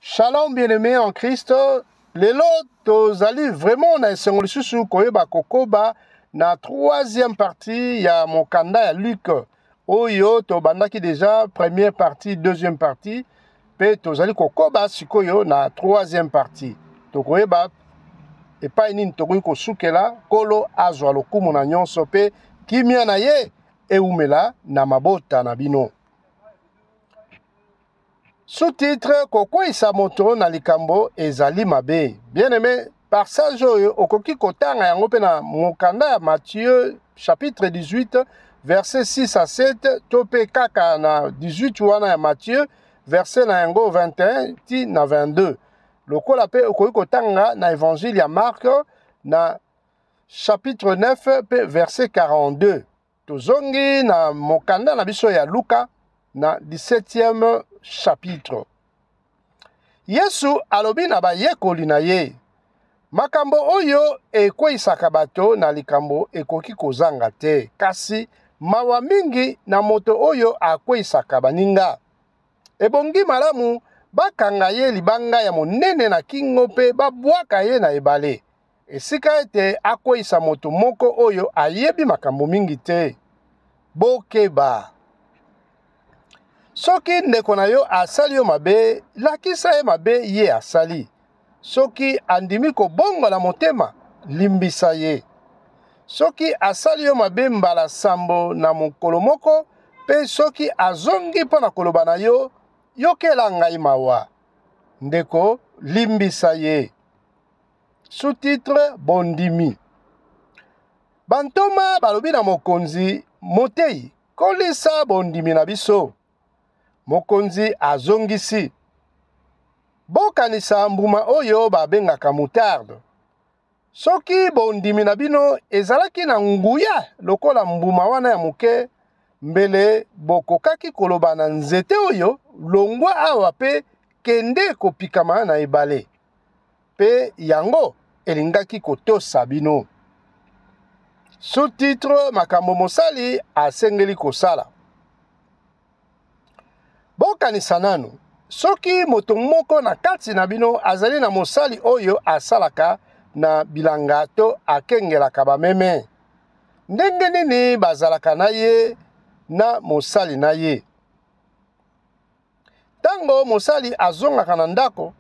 Shalom bien-aimé en Christ. Lelo tozali vraiment na esengoli susu koyeba kokoba na troisième partie ya mokanda ya Luc. Oyo tobandaki déjà première partie, deuxième partie. Pe tozali kokoba sikoyo na troisième partie. Tokoyeba epai nini tokoki kosukela kolo azwa lokumu na nyonso pe kimia na ye eumela na mabota na bino. Sous-titre kokwisa moto na likambo ezali mabe. Bien-aimé, passage oyo okoki kotanga yango pe na mokanda ya Matthieu chapitre 18 verset 6 à 7 to pe kaka na 18 wana ya Matthieu verset na yango 21 ti na 22. Lokola pe okoki kotanga na évangile ya Marc na chapitre 9 pe verset 42. Tozongi na mokanda na biso ya Luka na 17e chapitre. Yesu alobi na bayekoli na ye, makambo oyo ekweyisaka bato na likambo ekoki kozanga te, kasi mawa mingi na moto oyo akweyisaka baninga. Ebongi malamu bakanga ye libanga ya monene na kingo pe babwaka ye na ebale, esika ete akweyisa moto moko oyo ayebi makambo mingi te. Bokeba. Soki ndeko na yo asali yo mabe, lakisa ye mabe ye asali. Soki andimi kobongola motema, limbisa ye. Soki asali yo mabe mbala sambo na mokolo moko, pe soki azongi mpo na koloba na yo, yokela ngai mawa. Ndeko, limbisa ye. Sous-titre bondimi. Bantoma balobi na mokonzi, motei, kolisa bondimi na biso. Mokonzi azongisi. Bokanisa mbuma oyo babengaka moutarde. Soki bondimi na bino ezalaki na nguya lokola mbuma wana ya muke, mbele bokokaki koloba na nzete oyo longwa awa pe kende kopikama na ebale. Pe yango elingaki kotosa bino. Sous-titre makambo mosali asengeli kosala. Bokanisa nanu, soki moto moko na kati na bino azali na mosali oyo asalaka na bilanga to akengelaka bameme. Ndenge nini bazalaka na ye na mosali na ye. Tango mosali azongaka na ndako,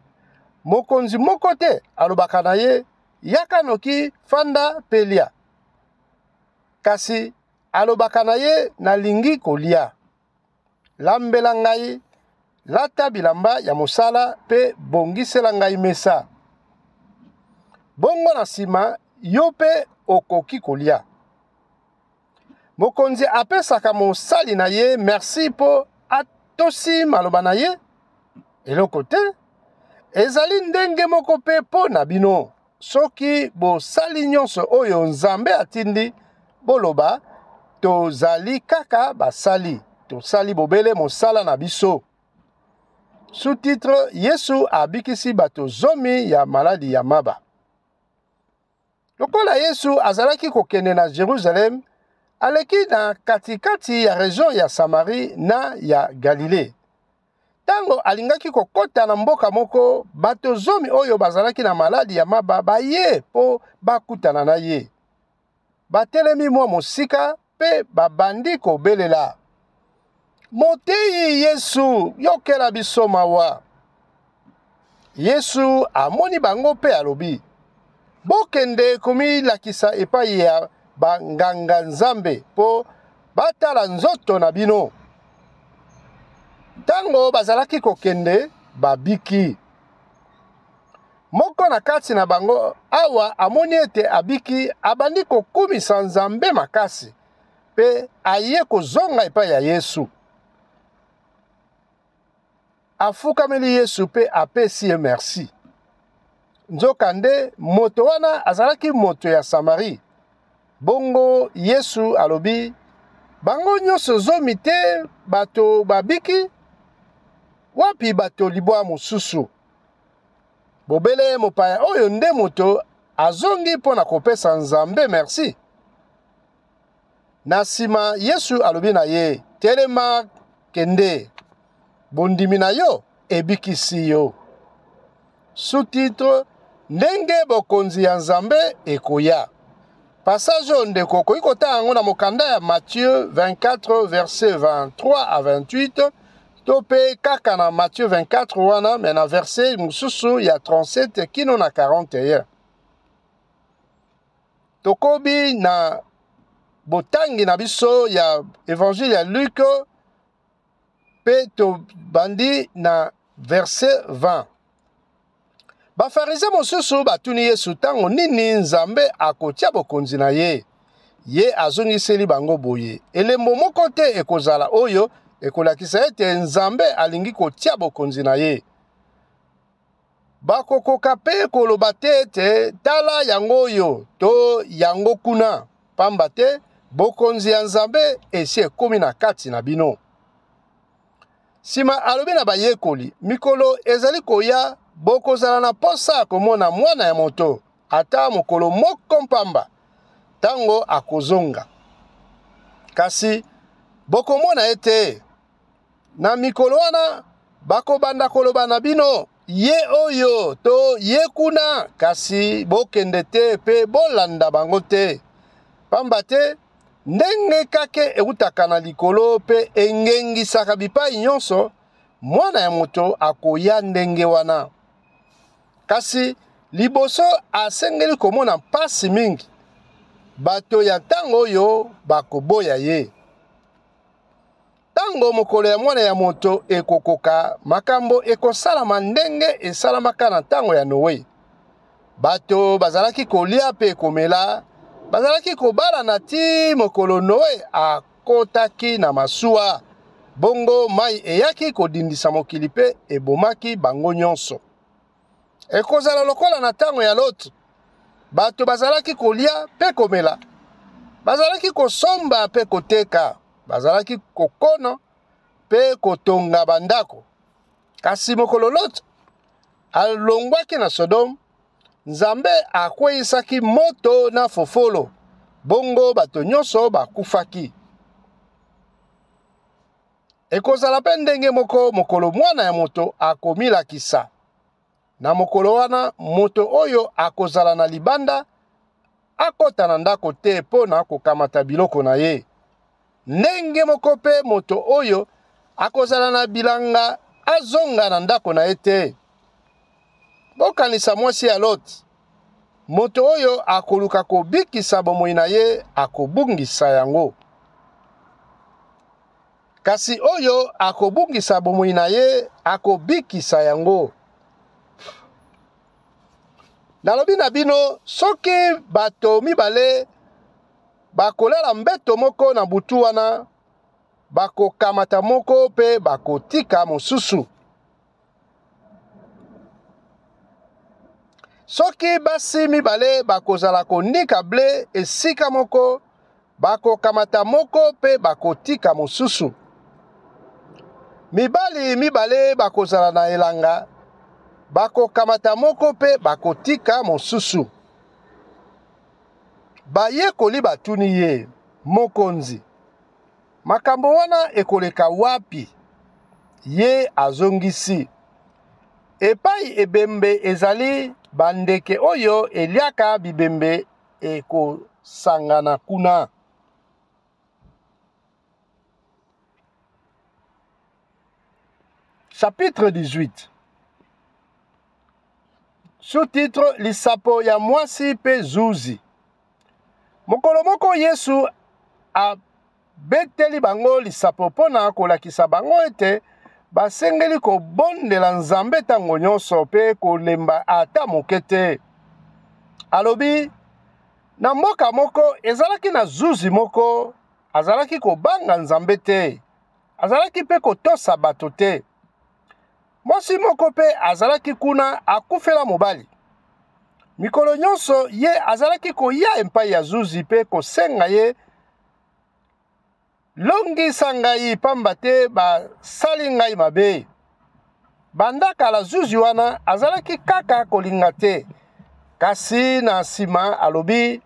mokonzi moko te alobaka na ye, yaka noki fanda pelia. Kasi alobaka na ye nalingi kolia. Lambela ngai, lata bilamba ya mosala pe bongisela ngai mesa. Bongo na sima, yo pe okoki kolia. Mokonzi apesaka mosali na ye merci po atosi maloba na ye. Eloko te, ezali ndenge moko pe po na bino. Soki bosali nyonso oyo Nzambe atindi, boloba, tozali kaka basali. Tosali bobele mosala na biso. Sous-titre Yesu abikisi bato zomi ya maladi ya maba. Lokola Yesu azalaki kokende na Jérusalem, aleki na katikati ya region ya Samari na ya Galile. Tango alingaki kokota na mboka moko, bato zomi oyo bazalaki na maladi ya maba baye po bakutana na ye. Batelemi mwa mosika pe babandi kobelela. Motei Yesu, yokela biso mawa. Yesu amoni bango pe alobi, bokende komilakisa epai ya banganga Nzambe po batala nzoto na bino. Tango bazalaki kokende, babiki. Moko na kati na bango awa amoni ete abiki, abandi kokumisa Nzambe makasi pe aye kozonga epai ya Yesu. Afukameli Yesu pe apesi ye merci. Nzokande moto wana azalaki moto ya Samari. Bongo Yesu alobi, bango nyonso zomi te bato babiki, wapi bato libwa mosusu. Bobele mopaya oyo nde moto azongi mpo na kopesa Nzambe merci. Na sima Yesu alobi na ye, telema kende. Bondimi na yo ebikisi yo. Sous-titre Ndenge bokonzi ya Nzambe ekoya. Passage oyo ndeko okoki kotanga yango na mokanda ya Matthieu 24 verset 23 à 28 to mpe kaka na Matthieu 24 wana me na verset mosusu ya 37 kino na 41. Tokobi na botangi na biso ya évangile ya Luc mpe tobandi na verset 20. Bafarizien mosusu batuni Yesu ntango nini Nzambe akotia bokonzi na ye. Ye azongiseli bango boye. Elembo moko te ekozala oyo ekolakisa ete Nzambe alingi kotia bokonzi na ye. Bakokoka pe koloba te ete tala yango oyo to yango kuna. Pamba te bokonzi ya Nzambe esi ekomi na kati na bino. Sima alobi na bayekoli, mikolo ezali koya bokozala na posa komona mwana ya moto ata mokolo moko mpamba tango akozonga. Kasi bokomona ete na mikolo wana bakobanda koloba na bino ye oyo to ye kuna, kasi bokende te pe bolanda bango te. Pamba te ndenge kake eutaka na likolo pe engengisaka bipai nyonso, mwana ya moto akoya ndenge wana. Kasi liboso asengeli komona mpasi mingi, bato ya ntango oyo bakoboya ye. Tango mokolo ya mwana ya moto ekokoka, makambo ekosalama ndenge esalamaka na ntango ya Noe. Bato bazalaki kolia pe komela, bazalaki kobala na ti mokolo Noe akotaki na masuwa. Bongo mai eyaki kodindisa mokili pe ebomaki bango nyonso. Ekozala lokola na ntango ya Lot. Bato bazalaki kolia pe komela, bazalaki kosomba pe koteka, bazalaki kokona pe kotonga bandako. Kasi mokolo Lot alongwaki na Sodome, Nzambe akweyisaki moto na fofolo, bongo bato nyonso bakufaki. Ekozala pe ndenge moko mokolo mwana ya moto akomilakisa. Na mokolo wana moto oyo akozala na libanda akota na ndako te mpo na kokamata biloko na ye. Ndenge moko pe moto oyo akozala na bilanga azonga na ndako na ye te. Bokanisa mwasi ya Lot. Moto oyo akoluka kobikisa bomoi na ye akobungisa yango. Kasi oyo akobungisa bomoi na ye akobikisa yango. Nalobi na bino, soki bato mibale bakolela mbeto moko na butu wana, bakokamata moko pe bakotika mosusu. Soki basi mibale bakozala konika ble esika moko, bakokamata moko pe bakotika mosusu. Mibali mibale bakozala na elanga, bakokamata moko pe bakotika mosusu. Bayekoli batuni ye, mokonzi, makambo wana ekoleka wapi? Ye azongisi, epai ebembe ezali bandeke oyo eliaka bibembe ekosangana kuna. Chapitre 18. Sous-titre Lisapo ya mwasi pe zuzi. Mokolo moko Yesu abeteli bango lisapo pona kolakisa bango ete basengeli kobondela Nzambe tango nyonso pe kolemba ata moke te. Alobi, na mboka moko ezalaki na zuzi moko, azalaki kobanga Nzambe te, azalaki pe kotosa bato te. Mwasi moko pe azalaki kuna akufela mobali. Mikolo nyonso ye azalaki koya epai ya zuzi pe kosenga ye, longisa ngai pamba te basali ngai mabe. Bandaka la zuzi wana azalaki kaka kolinga te. Kasi na nsima alobi,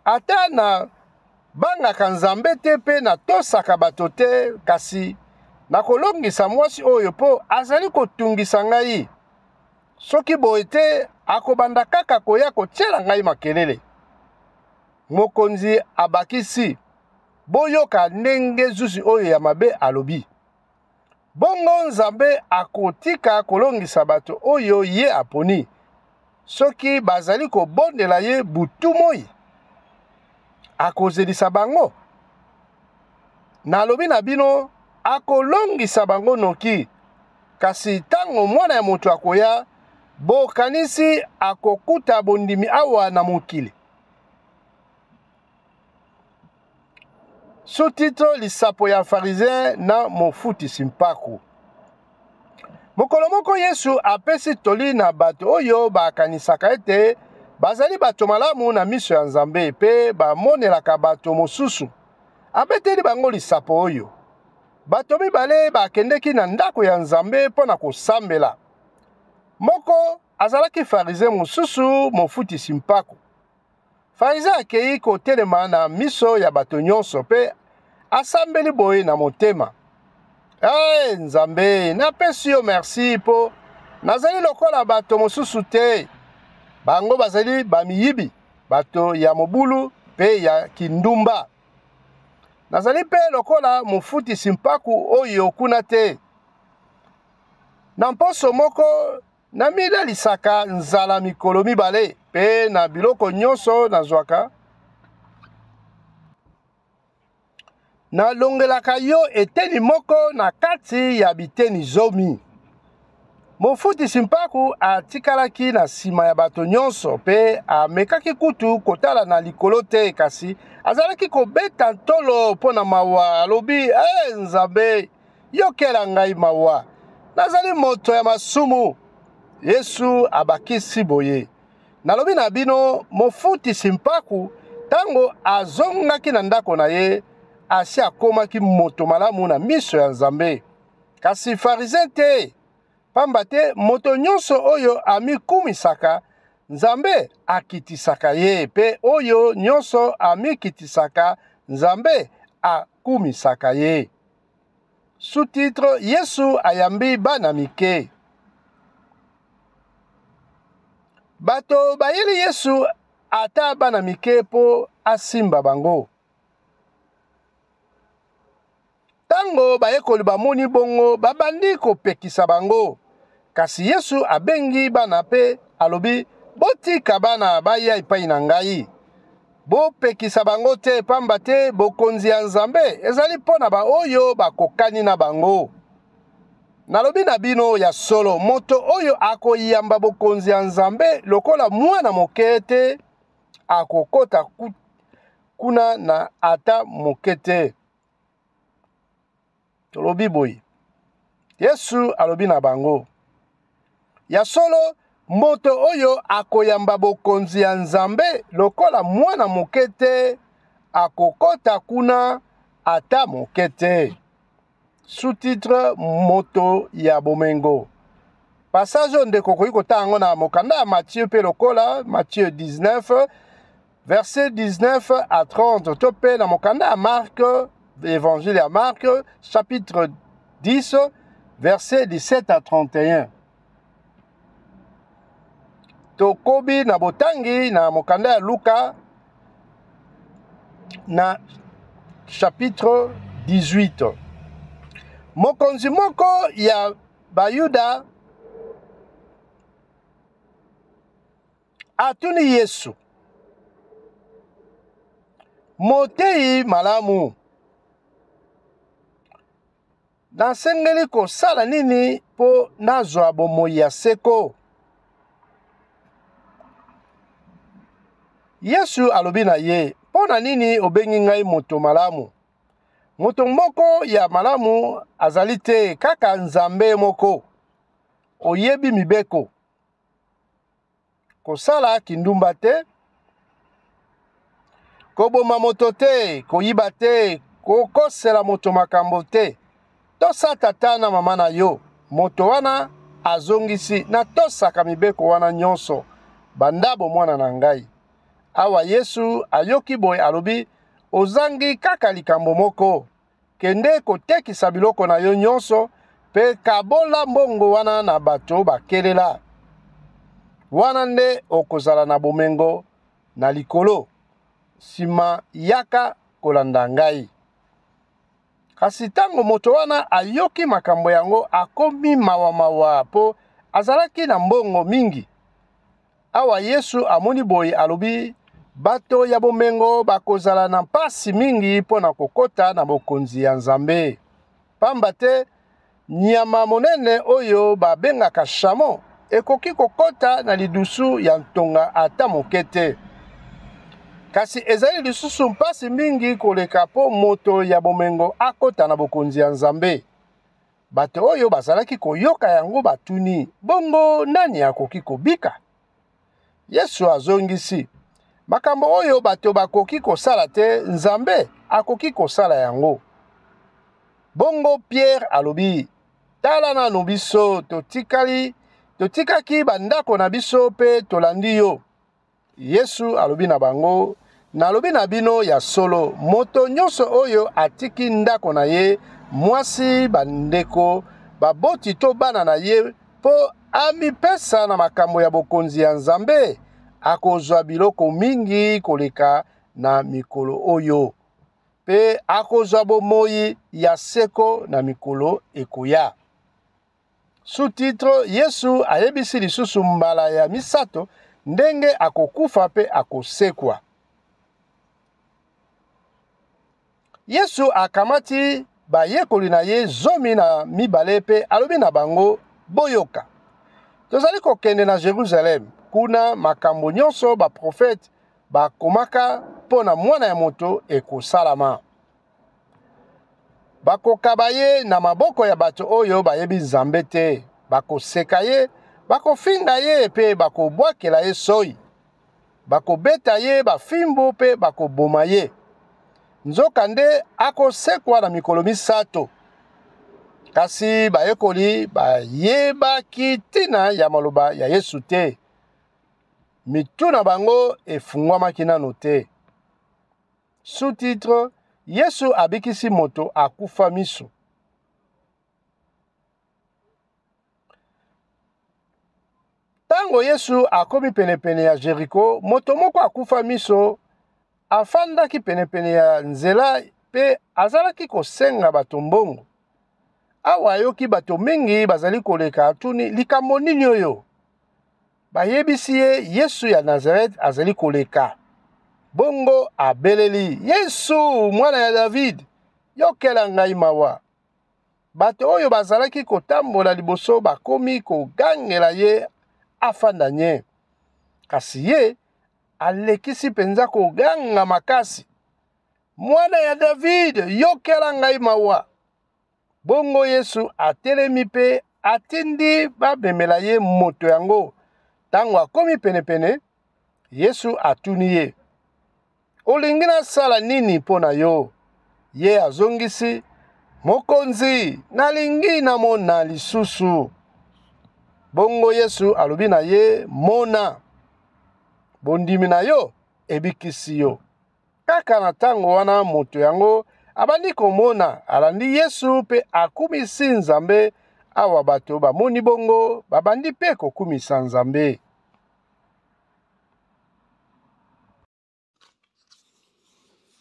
ata na bangaka Nzambe te pe na tosaka bato te, kasi na kolongisa mwasi oyo po azali kotungisa ngai. soki boye te akobanda kaka koya kotiela ngai makelele. Mokonzi abakisi, boyoka ndenge zuzi oyo ya mabe alobi. Bongo Nzambe akotika kolongisa bato oyo ye aponi, soki bazali kobondela ye butu moi. Akozelisa bango. Nalobi na bino, akolongisa bango noki, kasi tango mwana ya moto akoya, bokanisi akokuta bondimi awa na mokili. Sous-titre lisapo ya Pharisien na mofutisi mpako. Mokolo moko Yesu apesi toli na bato oyo bakanisaka ete bazali bato malamu na miso ya Nzambe pe bamonelaka bato mosusu. Abeteli bango lisapo oyo. Bato mibale bakendeki na ndako ya Nzambe mpona kosambela. Moko azalaki Pharisien mosusu mofutisi mpako. Pharisien akei kotelema na miso ya bato nyonso pe asambeli boye na motema. Nzambe, napesi yo merci po nazali lokola bato mosusu te. Bango bazali bamiyibi, bato ya mobulu pe ya kindumba. Nazali pe lokola mofutisi mpaku oyo kuna te. Na mposo moko namidalisaka nzala mikolo mibale pe na biloko nyonso nazwaka. Nalongelaka yo eteni moko na kati ya biteni zomi. Mofutisi mpaku atikalaki na nsima ya bato nyonso pe amekaki kutu kotala na likolo te, kasi azalaki kobeta ntolo mpo na mawa. Alobi, Nzambe, yokela ngai mawa, nazali moto ya masumu. Yesu abakisi boye. Nalobi na bino, mofutisi mpaku tango azongaki na ndako na ye, asi akomaki moto malamu na miso ya Nzambe. Kasi Pharisien te, pamba te moto nyonso oyo amikumisaka, Nzambe akitisaka ye, pe oyo nyonso amikitisaka, Nzambe akumisaka ye. Sous-titre, Yesu ayambi bana mike. Bato bayeli Yesu ata bana mike po asimba bango. Tango bayekoli bamoni bongo babandi kopekisa bango. Kasi Yesu abengi bana pe alobi, botika bana baya epai na ngai. Bopekisa bango te, pamba te bokonzi ya Nzambe ezali mpona ba oyo bakokani na bango. Nalobi na bino ya solo, moto oyo akoyamba bokonzi ya Nzambe lokola mwana moke te, akokota kuna na ata moke te. Tolobi boyi. Yesu alobi na bango, ya solo, moto oyo akoyamba bokonzi ya Nzambe lokola mwana moke te, akokota kuna ata moke te. Sous-titre, moto ya bomengo. Passage ndeko koki kotango na mokanda ya Matthieu pe lokola, Matthieu 19, verset 19 à 30. Tope na mokanda ya Marc, évangile ya Marc, chapitre 10, verset 17 à 31. Tokobi na botangi na mokanda ya Luka, na chapitre 18. Mokonzi moko ya Bayuda atuni Yesu, motei malamu, nasengeli kosala nini po nazwa bomoi ya seko? Yesu alobi na ye, pona nini obengi ngai moto malamu? Moto moko ya malamu azali te, kaka Nzambe moko. Oyebi mibeko. Kosala kindumba te, koboma moto te, koyiba te, kokosela moto makambo te, tosa tata na mama na yo. Moto wana azongisi, na tosaka mibeko wana nyonso, bandabo mwana na ngai. Awa Yesu ayoki boye alobi, ozangi kaka likambo moko, kende kotekisa biloko na yo nyonso, pe kabola mbongo wana na bato bakelela. wana nde okozala na bomengo na likolo sima yaka kolanda ngai. Kasi tango moto wana ayoki makambo yango akomi mawa po azalaki na mbongo mingi. Awa Yesu amoni boye alobi bato ya bomengo bakozala na mpasi mingi pona kokota na bokonzi ya Nzambe. Pamba te nyama monene oyo babengaka shamo ekoki kokota na lidusu ya ntonga ata moke te. Kasi ezali lisusu mpasi mingi koleka po moto ya bomengo akota na bokonzi ya Nzambe. Bato oyo bazalaki koyoka yango batuni, bongo nani akoki kobika? Yesu azongisi, makambo oyo bato bakoki kosala te, Nzambe akoki kosala yango. Bongo Pierre alobi, tala nanu biso totikaki bandako na biso pe tolandi yo. Yesu alobi na bango, nalobi na bino ya solo, moto nyonso oyo atiki ndako na ye, mwasi bandeko, baboti to bana na ye, po amipesa na makambo ya bokonzi ya Nzambe, akozwa biloko mingi koleka na mikolo oyo. Pe akozwa bomoi ya seko na mikolo ekoya. Sous-titre, Yesu ayebisi lisusu mbala ya misato, ndenge akokufa pe akosekwa. Yesu akamati bayekoli na ye 12 pe alobi na bango, boyoka. Tozali kokende na Jerusalem, kuna makambo nyonso baprofete bakomaka pona mwana ya moto ekosalama. Bakokaba ye na maboko ya bato oyo bayebi Nzambe te, bakoseka ye, bakofinga ye pe bakobwakela ye soyi, bakobeta ye bafimbo pe bakoboma ye. Nzokande akosekwa na mikolo misato. Kasi bayekoli bayebaki tina ya maloba ya Yesu te. Mituna bango efungwamaki nano te. Sous-titre, Yesu abikisi moto akufa miso. Tango Yesu akomi penepene ya Jericho, moto moko akufa miso afandaki penepene ya nzela pe azalaki kosenga bato mbongo. Awa ayoki bato mingi bazali koleka atuni likambo nini oyo. Bayebisi ye Yesu ya Nazareth azali koleka. Bongo abeleli, Yesu mwana ya David, yokela ngai mawa. Bato oyo bazalaki kotambola liboso bakomi kogangela ye afanda nye. Kasi ye alekisi penza koganga makasi. Mwana ya David, yokela ngai mawa. Bongo Yesu atelemi pe atindi babemela ye moto yango. Tango akomi penepene, Yesu atuni ye, olingi nasala nini pona yo? Ye azongisi, mokonzi, nalingi namona lisusu. Bongo Yesu alobi na ye, mona. Bondimi na yo ebikisi yo. Kaka na tango wana moto yango abandi komona, alandi Yesu pe akumisi Nzambe. Awa bato bamoni bongo babandi pe kokumisa Nzambe.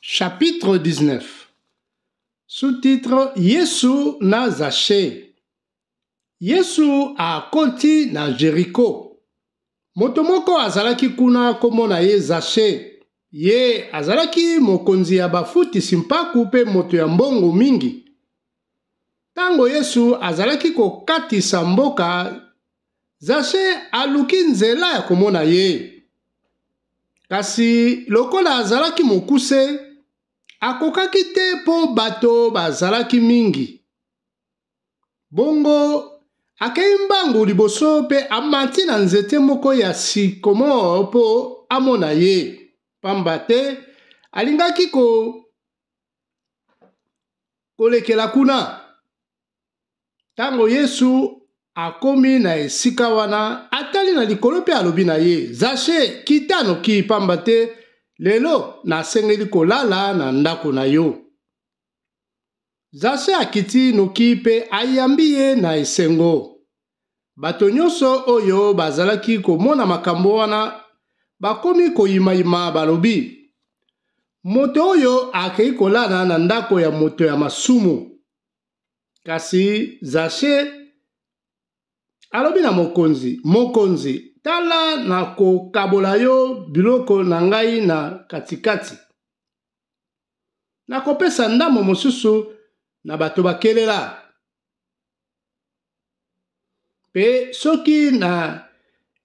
Chapitre 19. Sous-titre, Yesu na Zaché. Yesu akoti na Jericho. Moto moko azalaki kuna komona ye Zaché. Ye azalaki mokonzi ya bafuti simpaku pe moto ya mbongo mingi. Tango Yesu azalaki kokatisa mboka, Zaché aluki nzela ya komona ye. Kasi lokola azalaki mokuse, akokaki te po bato bazalaki mingi. Bongo akei mbangu liboso pe amati na nzete moko ya sikomo po amona ye. Pamba te alingaki kolekela kuna. Tango Yesu akomi na esika wana, atali na likolo pe alobi na ye, Zaché, kita noki, pamba te lelo nasengeli kolala na ndako na yo. Zaché akiti noki pe ayambi ye na esengo. bato nyonso oyo bazalaki komona makambo wana bakomi koyimayima balobi moto oyo akei kolala na ndako ya moto ya masumu. Kasi Zache alobi na mokonzi tala na kokabola yo biloko na ngai na katikati, na kopesa ndambo mosusu na bato bakelela. Pe soki na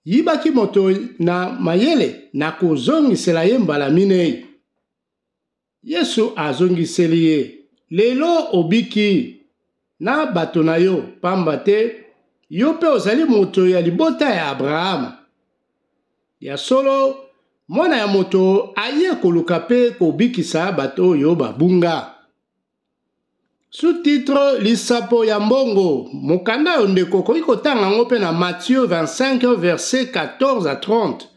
yibaki moto na mayele na kozongisela ye mbala minei. Yesu azongiseli ye, lelo obiki na bato na yo, pamba te yo pe ozali moto ya libota ya Abraham. Ya solo mwana ya moto aye koluka pe kobikisa bato oyo babunga. Sous-titre lisapo ya mbongo. Mokanda yo ndeko koki kotanga ngo pe na Matthieu 25 verset 14 à 30.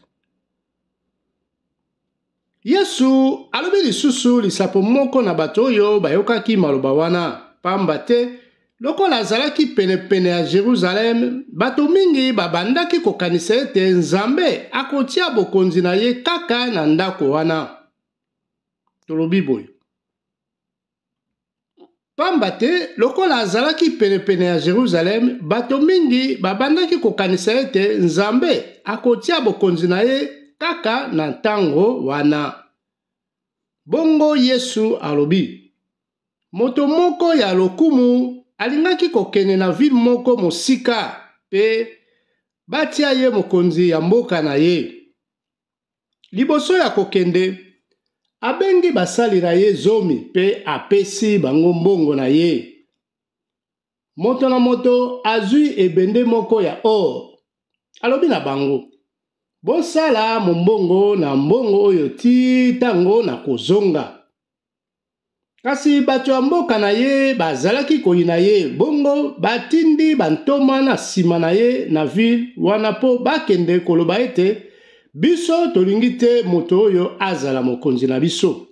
Yesu alobi lisusu lisapo moko na bato oyo bayokaki maloba wana, pamba te lokola azalaki pene ya Jérusalem, bato mingi babandaki kokanisa ete Nzambe akotia bokonzi na ye kaka na ndako wana. Tolobi boyo. Pamba te lokola azalaki pene ya Jérusalem, bato mingi babandaki kokanisa ete Nzambe akotia bokonzi na ye kaka na tango wana. Bongo Yesu alobi, moto moko ya lokumu alingaki kokende na ville moko mosika pe batia ye mokonzi ya mboka na ye. Liboso ya kokende, abengi basali na ye zomi pe apesi bango mbongo na ye. Moto na moto azui ebende moko ya or. Alobi na bango, bosala mombongo na mbongo oyo ti tango na kozonga. Kasi bato ya mboka na ye bazalaki koyina ye, bongo batindi bantoma na sima na ye na ville wana po bakende koloba ete biso tolingi te moto oyo azala mokonzi na biso.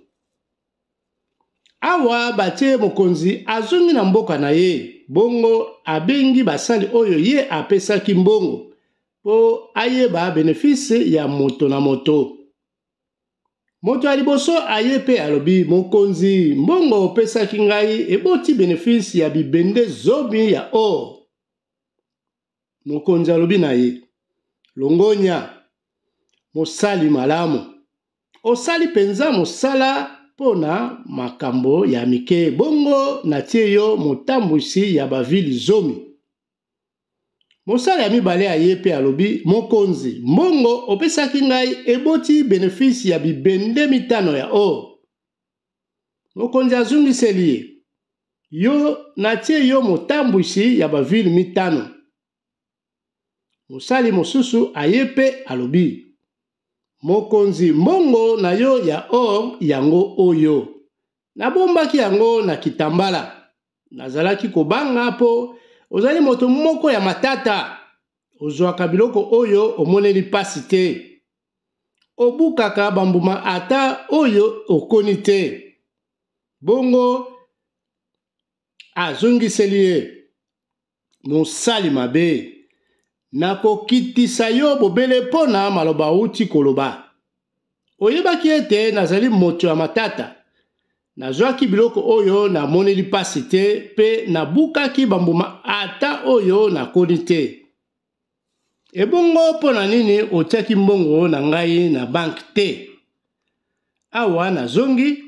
Awa batie mokonzi azongi na mboka na ye, bongo abengi basali oyo ye apesaki mbongo po ayeba benefisi ya moto na moto. Moto ya liboso aye pe alobi, mokonzi, mbongo opesaki ngai eboti benefisi ya bibende zomi ya or. Mokonzi alobi na ye, longonya, mosali malamu. Osali penza mosala pona makambo ya mike, bongo natie yo motambwisi ya bavili zomi. Mosali ya mibale aye pe alobi, mokonzi, mbongo opesaki ngai eboti benefisi ya bibende mitano ya or. Mokonzi azungiseli ye, yo natie yo motambwisi ya bavili mitano. Mosali mosusu aye pe alobi, mokonzi, mbongo na yo ya or yango oyo. Nabombaki yango na kitambala. Nazalaki kobanga po ozali moto moko ya matata. Ozwaka biloko oyo omoneli pasi te. Obukaka bambuma ata oyo okoni te. Bongo azongiseli ye, mosali mabe, nakokitisa yo bobele pona maloba uti koloba. Oyebaki ete nazali moto ya matata. Nazwaki biloko oyo na moneli pasi te pe nabukaki bambuma ata oyo nakoni te. Ebongo pona nini otiaki mbongo na ngai na bank te? Awa nazongi,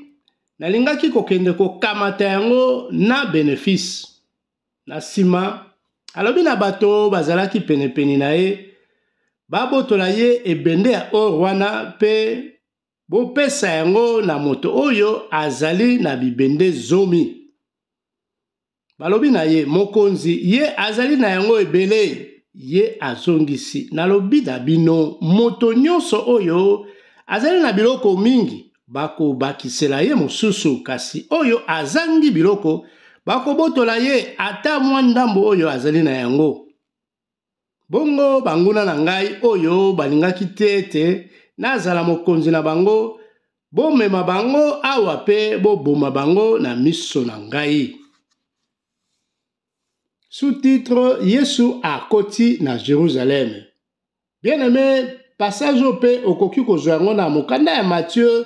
nalingaki kokende kokamata yango na benefisi. Na sima, alobi na bato bazalaki penepeni na ye, babotola ye ebende ya or wana pe bopesa yango na moto oyo azali na bibende zomi. Balobi na ye, mokonzi, ye azali na yango ebele. Ye azongisi, nalobi na bino, moto nyonso oyo azali na biloko mingi, bako bakisela ye mosusu, kasi oyo azangi biloko, bako botola ye ata mwa ndambo oyo azali na yango. Bongo banguna na ngai oyo balingaki te ete nazala mokonzi na bango, bomema bango awa pe boboma bango na miso na ngai. Sous-titre Yesu akoti na Jérusalem. Bien-aimé, passage au P au koki kozwango na mokanda ya Matthieu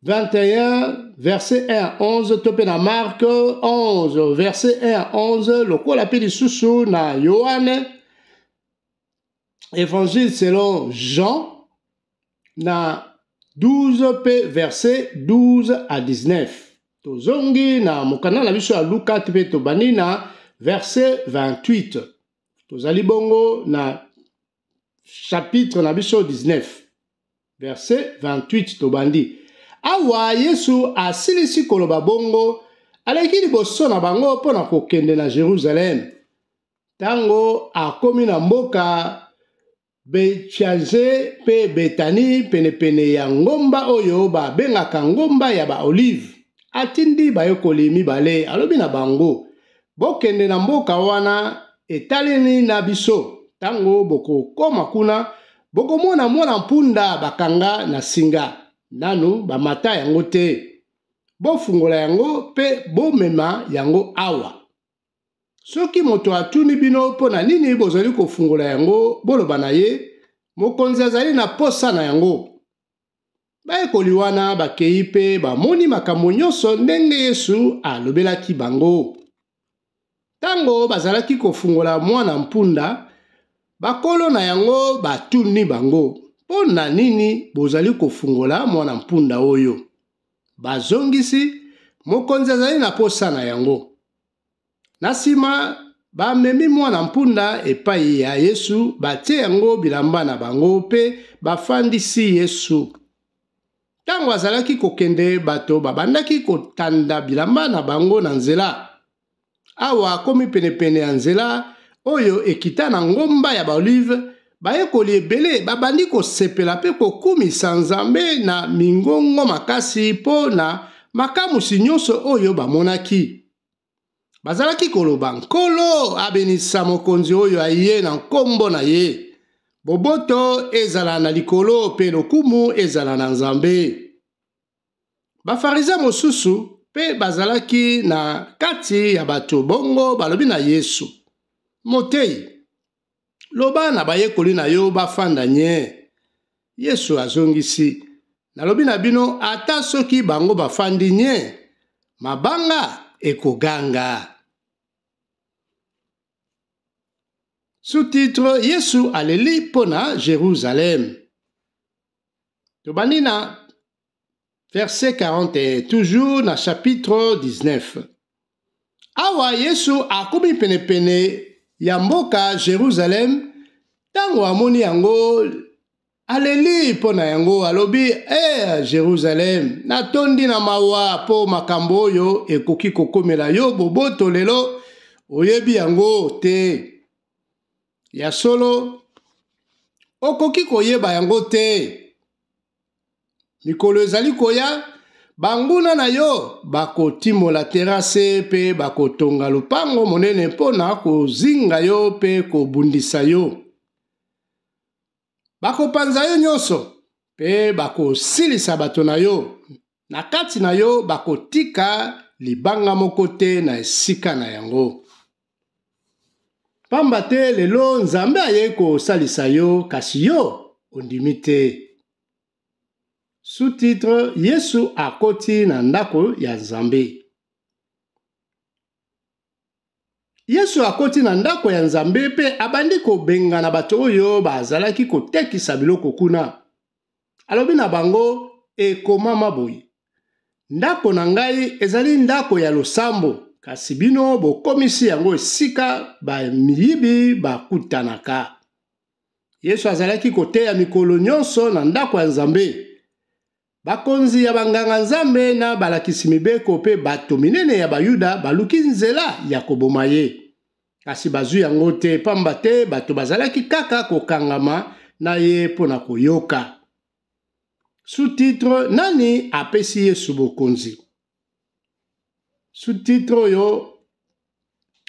21, verset 1 à 11, topé na Marc 11, verset 1 à 11, lokola pe lisusu na Yohane, Évangile selon Jean, na 12 p verset 12 à 19. Tozongi na mokanda na biso ya Luka pe tobani na verset 28. Tozali bongo na chapitre na biso 19. Verset 28 tobandi. Awa Yesu asilisi koloba bongo, aleki liboso na bango mpo na kokende na Jérusalem. Tango akomi na mboka Bethphage pe Betani penepene ya ngomba oyo babengaka ngomba ya baolive. Atindi bayokoli mibale alobi na bango, bokende na mboka wana etaleni na biso. Tango bokokoma kuna, bokomona mwana mpunda bakanga na singa. Nanu bamata yango te. Bofungola yango pe bomema yango awa. Soki moto atuni bino mpo na nini bozali kofungola yango, boloba na ye, mokonzi azali na posa na yango. Bayekoli wana bakei pe bamoni makambo nyonso ndenge Yesu alobelaki bango. Tango bazalaki kofungola mwana mpunda, bakolo na yango batuni bango, mpo na nini bozali kofungola mwana mpunda oyo? Bazongisi, mokonzi azali na posa na yango. Na sima bamemi mwana mpunda epai ya Yesu, batie yango bilamba na bango pe bafandisi Yesu. Tango azalaki kokende, bato babandaki kotanda bilamba na bango na nzela. Awa akomi penepene ya nzela oyo ekita na ngomba ya baolive, bayekoli ebele babandi kosepela pe kokumisa Nzambe na mingongo makasi mpo na makamusi nyonso oyo bamonaki. Bazalaki koloba, Nkolo abenisa mokonzi oyo aye na nkombo na ye. Boboto ezala na likolo pe lokumu ezala na Nzambe. Bafarisa mosusu pe bazalaki na kati ya bato bongo balobi na Yesu, Motei, loba na bayekoli na yo bafanda nye. Yesu azongisi, nalobi na bino ata soki bango bafandi nye, mabanga ekoganga. Sous-titre Yesu aleli pona Jérusalem. Tobani na verset 41, toujours na chapitre 19. Awa Yesu akomi penepene ya mboka Jérusalem, tango amoni yango aleli pona yango, alobi, Jérusalem, natondi na mawa po makambo oyo ekoki kokomela yo boboto lelo, oyebi yango te. Ya solo, okoki koyeba yango te. Mikolo ezali koya, banguna na yo bakotimola terase pe bakotonga lupango monene mpona kozinga yo pe kobundisa yo. Bakopanza yo nyonso pe bakosilisa bato na yo. Na kati na yo bakotika libanga moko te na esika na yango. Pamba te lelo Nzambe aye kosalisa yo, kasi yo ondimi te. Sous-titre Yesu akoti na ndako ya Nzambe. Yesu akoti na ndako ya Nzambe pe abandi kobenga na bato oyo bazalaki kotekisa biloko kuna. Alobi na bango, ekomama boye, ndako na ngai ezali ndako ya losambo, kasi bino bokomisi yango esika bamiyibi bakutanaka. Yesu azalaki koteya mikolo nyonso na ndako ya Nzambe. Bakonzi ya banganga Nzambe na balakisi mibeko pe bato minene ya Bayuda baluki nzela ya koboma ye. Kasi bazwi yango te, pamba te bato bazalaki kaka kokangama na ye pona koyoka. Sous-titre nani apesi Yesu bokonzi. Sous-titre oyo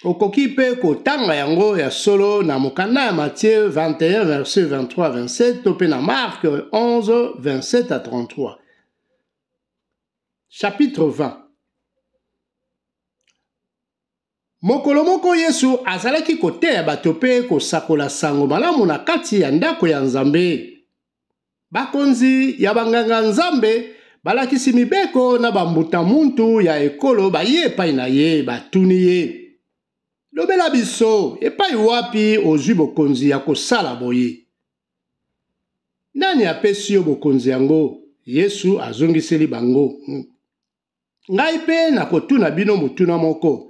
okoki pe kotanga yango ya solo na mokanda ya Matthieu 21 verset 23-27 to pe na Marc 11 27 à 33. Chapitre 20. Mokolo moko Yesu azalaki koteya bato pe kosakola sango malamu na kati ya ndako ya Nzambe. Bakonzi ya banganga Nzambe balakisi mibeko na bambuta muntu ya ekolo baye epai na ye batuni ye. Lobela biso epai wapi ozwi bokonzi ya kosala boye? Nani apesi yo bokonzi yango? Yesu azongiseli bango. Ngai pe nakotuna bino mutuna moko.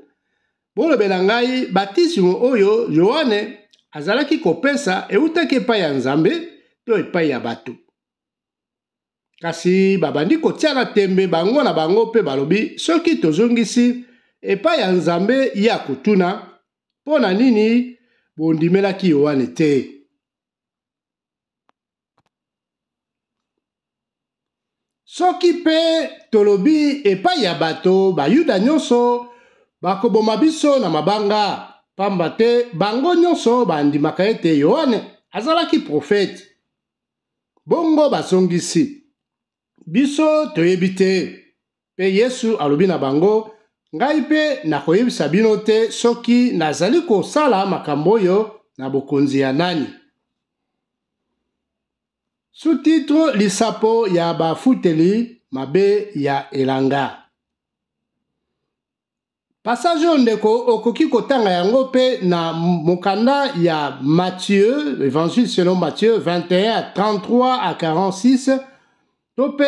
Bolobela ngai batisimo oyo Yohane azalaki kopesa eutaki epai ya Nzambe to epai ya bato. Kasi babandi kotiana tembe bango na bango pe balobi soki tozongisi epai ya Nzambe ya kotuna pona nini bondimelaki Yohane te. Soki pe tolobi epai ya bato bayuda nyonso bakoboma biso na mabanga, pamba te bango nyonso bandimaka ete Yohane azalaki profete. Bongo basongisi biso toyebi te. Pe Yesu alobi na bango, ngai pe nakoyebisa bino te soki nazali kosala makambo oyo na bokonzi ya nani. Sous-titre lisapo ya bafuteli mabe ya elanga. Passage ondeko okoki kotanga yango pe na mokanda ya Matthieu, Évangile selon Matthieu 21 à 33 à 46, to pe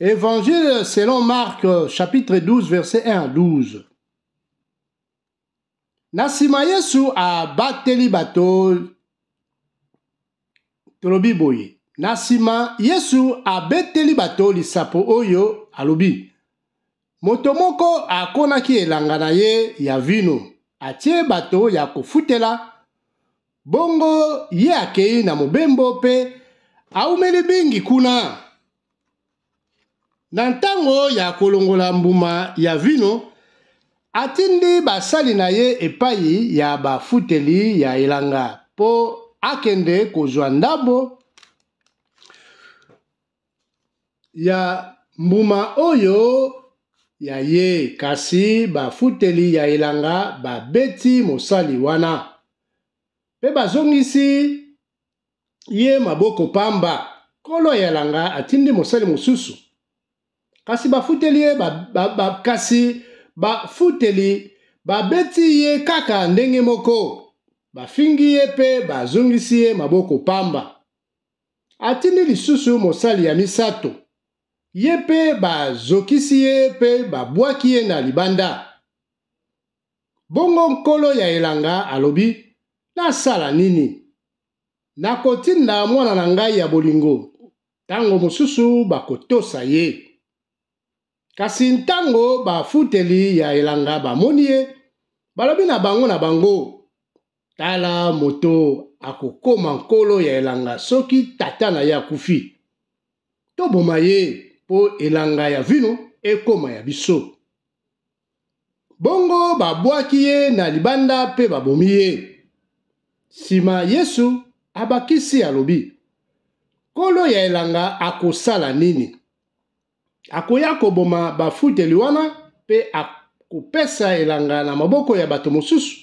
Évangile selon Marc chapitre 12 verset 1 à 12. Nasima Yesu abateli bato tolobi boye. Nasima Yesu abeteli bato lisapo oyo alobi. Moto moko akonaki elanga na ye ya vino, atie bato ya kofutela, bongo ye akei na mobembo pe aumeli bingi kuna. Na ntango ya kolongola mbuma ya vino, atindi basali na ye epai ya bafuteli ya elanga, po akende kozwa ndambo ya mbuma oyo ya ye, kasi bafuteli ya elanga babeti mosali wana. Pe bazongisi ye maboko pamba. Kolo ya elanga atindi mosali mosusu. Kasi bafuteli ye bafuteli babeti ye kaka ndenge moko. Bafingi ye pe bazongisi ye maboko pamba. Atindi lisusu mosali ya misato. Ye pe bazokisi ye pe babwaki ye na libanda. Bongo nkolo ya elanga alobi, nasala nini? Nakotinda mwana na ngai ya bolingo. Tango mosusu bakotosa ye. Kasi ntango bafuteli ya elanga bamoni ye, balobi na bango, tala moto akokoma nkolo ya elanga soki tata na ye akufi. Toboma ye po elanga ya vino ekoma ya biso. Bongo babwaki ye na libanda pe babomi ye. Sima Yesu abakisi alobi, nkolo ya elanga akosala nini? Akoya koboma bafuteli wana pe akopesa elanga na maboko ya bato mosusu.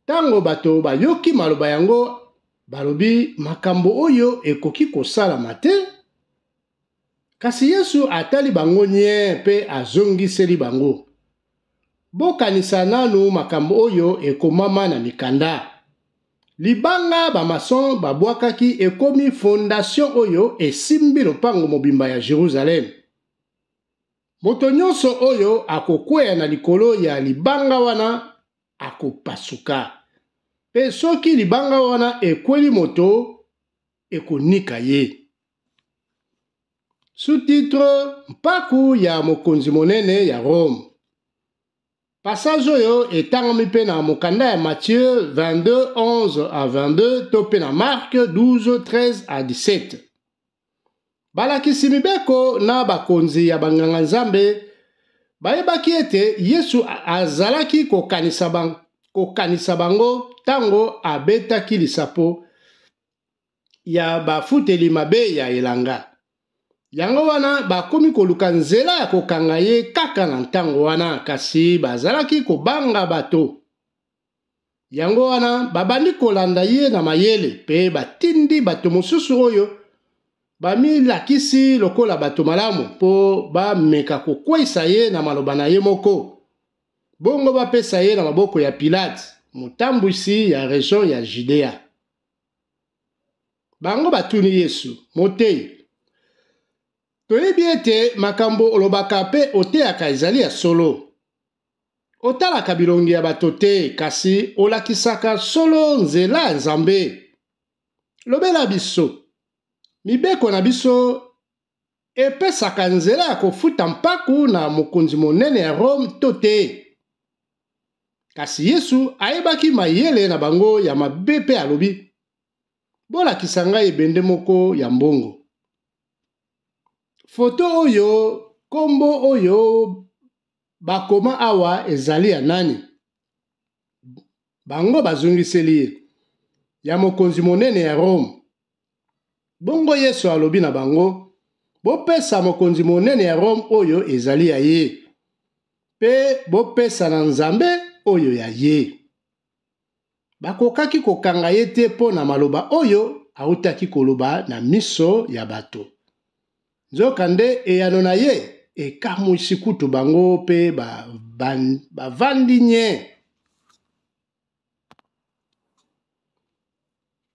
Tango bato bayoki maloba yango, balobi makambo oyo ekoki kosalama te. Kasi Yesu atali bango nye pe azongiseli bango. Bokanisa nanu makambo oyo ekomama na mikanda. Libanga bamason babwakaki ekomi fondation oyo esimbi lopango mobimba ya Jerusalem. Moto nyonso oyo akokweya na likolo ya libanga wana akopasuka. Pe soki libanga wana ekweli moto ekonika ye. Sous-titre mpaku ya mokonzi monene ya Rome. Passage oyo etangami pe na mokanda ya Matthieu 22 11 à 22 to pe na Marc 12 13 à 17. Balakisi mibeko na bakonzi ya banganga Nzambe bayebaki ete Yesu azalaki kokanisa bango tango abetaki lisapo ya bafuteli mabe ya elanga. Yango wana bakomi koluka nzela ya kokanga ye kaka na ntango wana, kasi bazalaki kobanga bato. Yango wana babandi kolanda ye na mayele pe batindi bato mosusu oyo bamilakisi lokola bato malamu po bameka kokweyisa ye na maloba na ye moko. Bongo bapesa ye na maboko ya Pilate, motambwisi ya region ya Judea. Bango batuni Yesu, Motei, toyebi ete makambo olobaka pe oteyaka ezali ya solo. Otalaka bilongi ya bato te, kasi olakisaka solo nzela ya Nzambe. Lobela biso, mibeko na biso epesaka nzela ya kofuta mpaku na mokonzi monene ya Rome to te. Kasi Yesu ayebaki mayele na bango ya mabe pe alobi, bolakisa ngai ebende moko ya mbongo. Foto oyo, kombo oyo bakoma awa ezali ya nani? Bango bazongiseli ye, ya mokonzi monene ya Rome. Bongo Yesu alobi na bango, bopesa mokonzi monene ya Rome oyo ezali ya ye, pe bopesa na Nzambe oyo ya ye. Bakokaki kokanga ye te po na maloba oyo autaki koloba na miso ya bato. Nzokande eyano na ye ekamwisi kutu bango pe bavandi nye.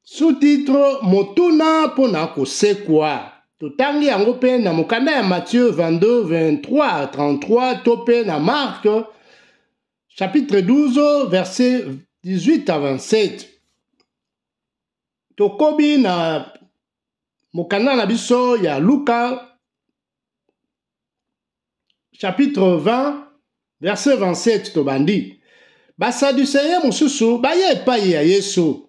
Sous-titre Motuna pona kosekwa. Totangi yango pe na mokanda ya Matthieu 22, 23 à 33, tope na Marc chapitre 12, verset 18 à 27. Tokobi na mokanda na biso ya Luka chapitre 20, verset 27 tobandi. Basaduseye mosusu baye epai ya Yesu.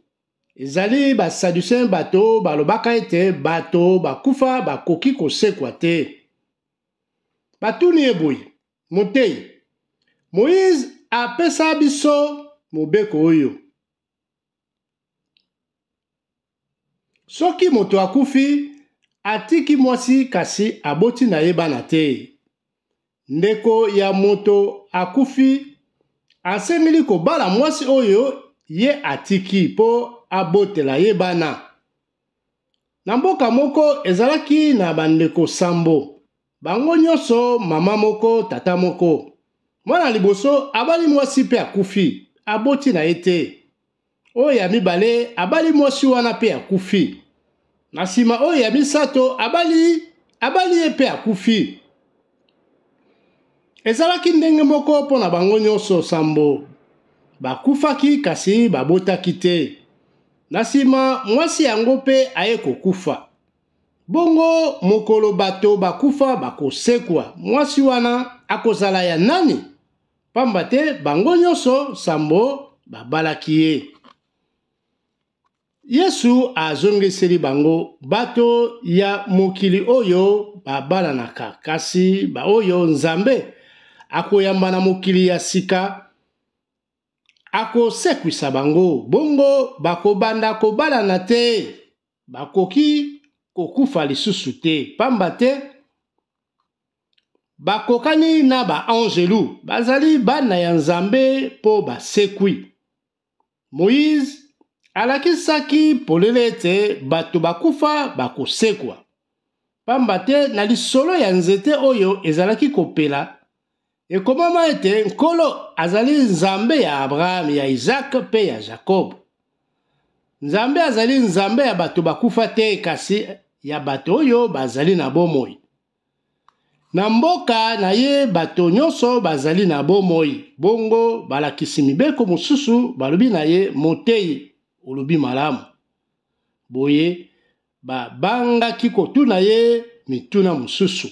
Ezali basaduseye bato balobaka ete bato bakufa bakoki kosekwa te. Batuni eboyi, Motei, Moïse apesa biso mobeko oyo. Soki moto akufi, atiki mwasi kasi aboti na ye bana te. Ndeko ya moto akufi, asengeli kobala mwasi oyo ye atiki po abotela ye bana. Na mboka moko ezalaki na bandeko sambo. Bango nyonso mama moko, tata moko. Mwana liboso abali mwasi pe akufi, aboti na ye te. Oyo ya mibale abali mwasi wana pe akufi. Na sima oyo ya misato abali ye pe akufi. Ezalaki ndenge moko po na bango nyonso sambo. Bakufaki kasi babotaki te. Na sima mwasi yango pe aye kokufa. Bongo mokolo bato bakufa bakosekwa. Mwasi wana akozala ya nani? Pamba te bango nyonso sambo babalaki ye. Yesu azongiseli bango, bato ya mokili oyo babalanaka, kasi ba oyo Nzambe akoyamba na mokili ya sika akosekwisa bango. Bongo bakobanda kobalana te, bakoki kokufa lisusu te, pamba te bakokani na ba angelu, bazali bana ya Nzambe po basekwi. Moïse alakisaki polele ete bato bakufa bakosekwa, pamba te na lisolo ya nzete oyo ezalaki kopela ekomama ete nkolo azali Nzambe ya Abraham, ya Isaac pe ya Jacob. Nzambe azali Nzambe ya bato bakufa te, kasi ya bato oyo bazali na bomoi. Na mboka na ye bato nyonso bazali na bomoi. Bongo balakisi mibeko mosusu balobi na ye, Motei, olobi malamu. Boye babangaki kotuna ye mituna mosusu.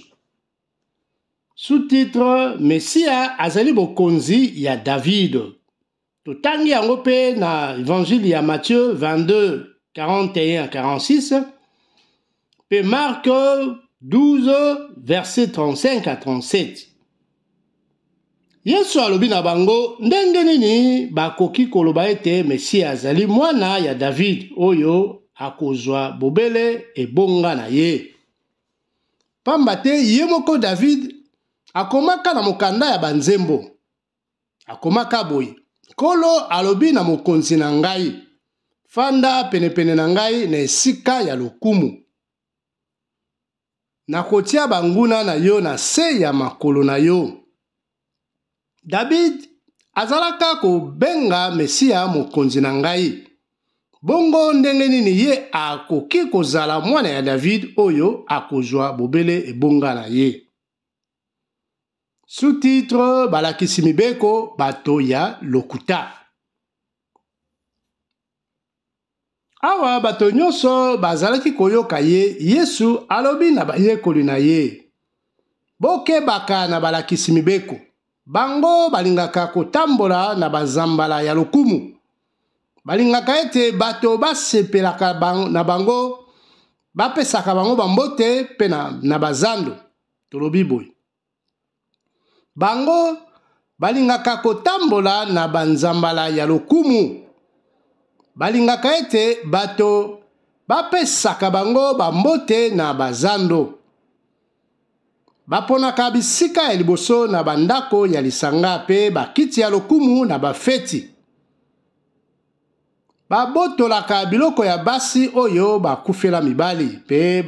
Sous-titre Mesia azali bokonzi ya David. Totangi yango pe na Évangile ya Matthieu 22, 41 à 46, pe Marc 12, verset 35 à 37. Yesu alobi na bango, ndenge nini bakoki koloba ete Mesia azali mwana ya David oyo akozwa bobele ebonga na ye. pamba te ye moko David akomaka na mokanda ya banzembo. Akomaka boye. Kolo alobi na mokonzi na ngai. Fanda penepene na ngai na esika ya lokumu. Nakotia banguna na yo na se ya makolo na yo. David azalaka kobenga Mesia mokonzi na ngai. Bongo ndenge nini ye akoki kozala mwana ya David oyo akozwa bobele ebonga na ye. Sous-titre balakisi mibeko bato ya lokuta. Awa bato nyonso bazalaki koyoka ye, Yesu alobi na bayekoli na ye. Bokebaka na balakisi mibeko. Bango balingaka kotambola na bazambala ya lokumu. Balingaka ete bato basepelaka na bango, bapesaka bango bambote pe na bazando. Tolobi boy. Bango balingaka kotambola na banzambala ya lokumu. Balingaka ete bato bapesaka bango bambote na bazando. Baponaka bisika ya liboso na bandako ya lisanga pe bakiti ya lokumu na bafeti. Babotolaka biloko ya basi oyo bakufela mibali pe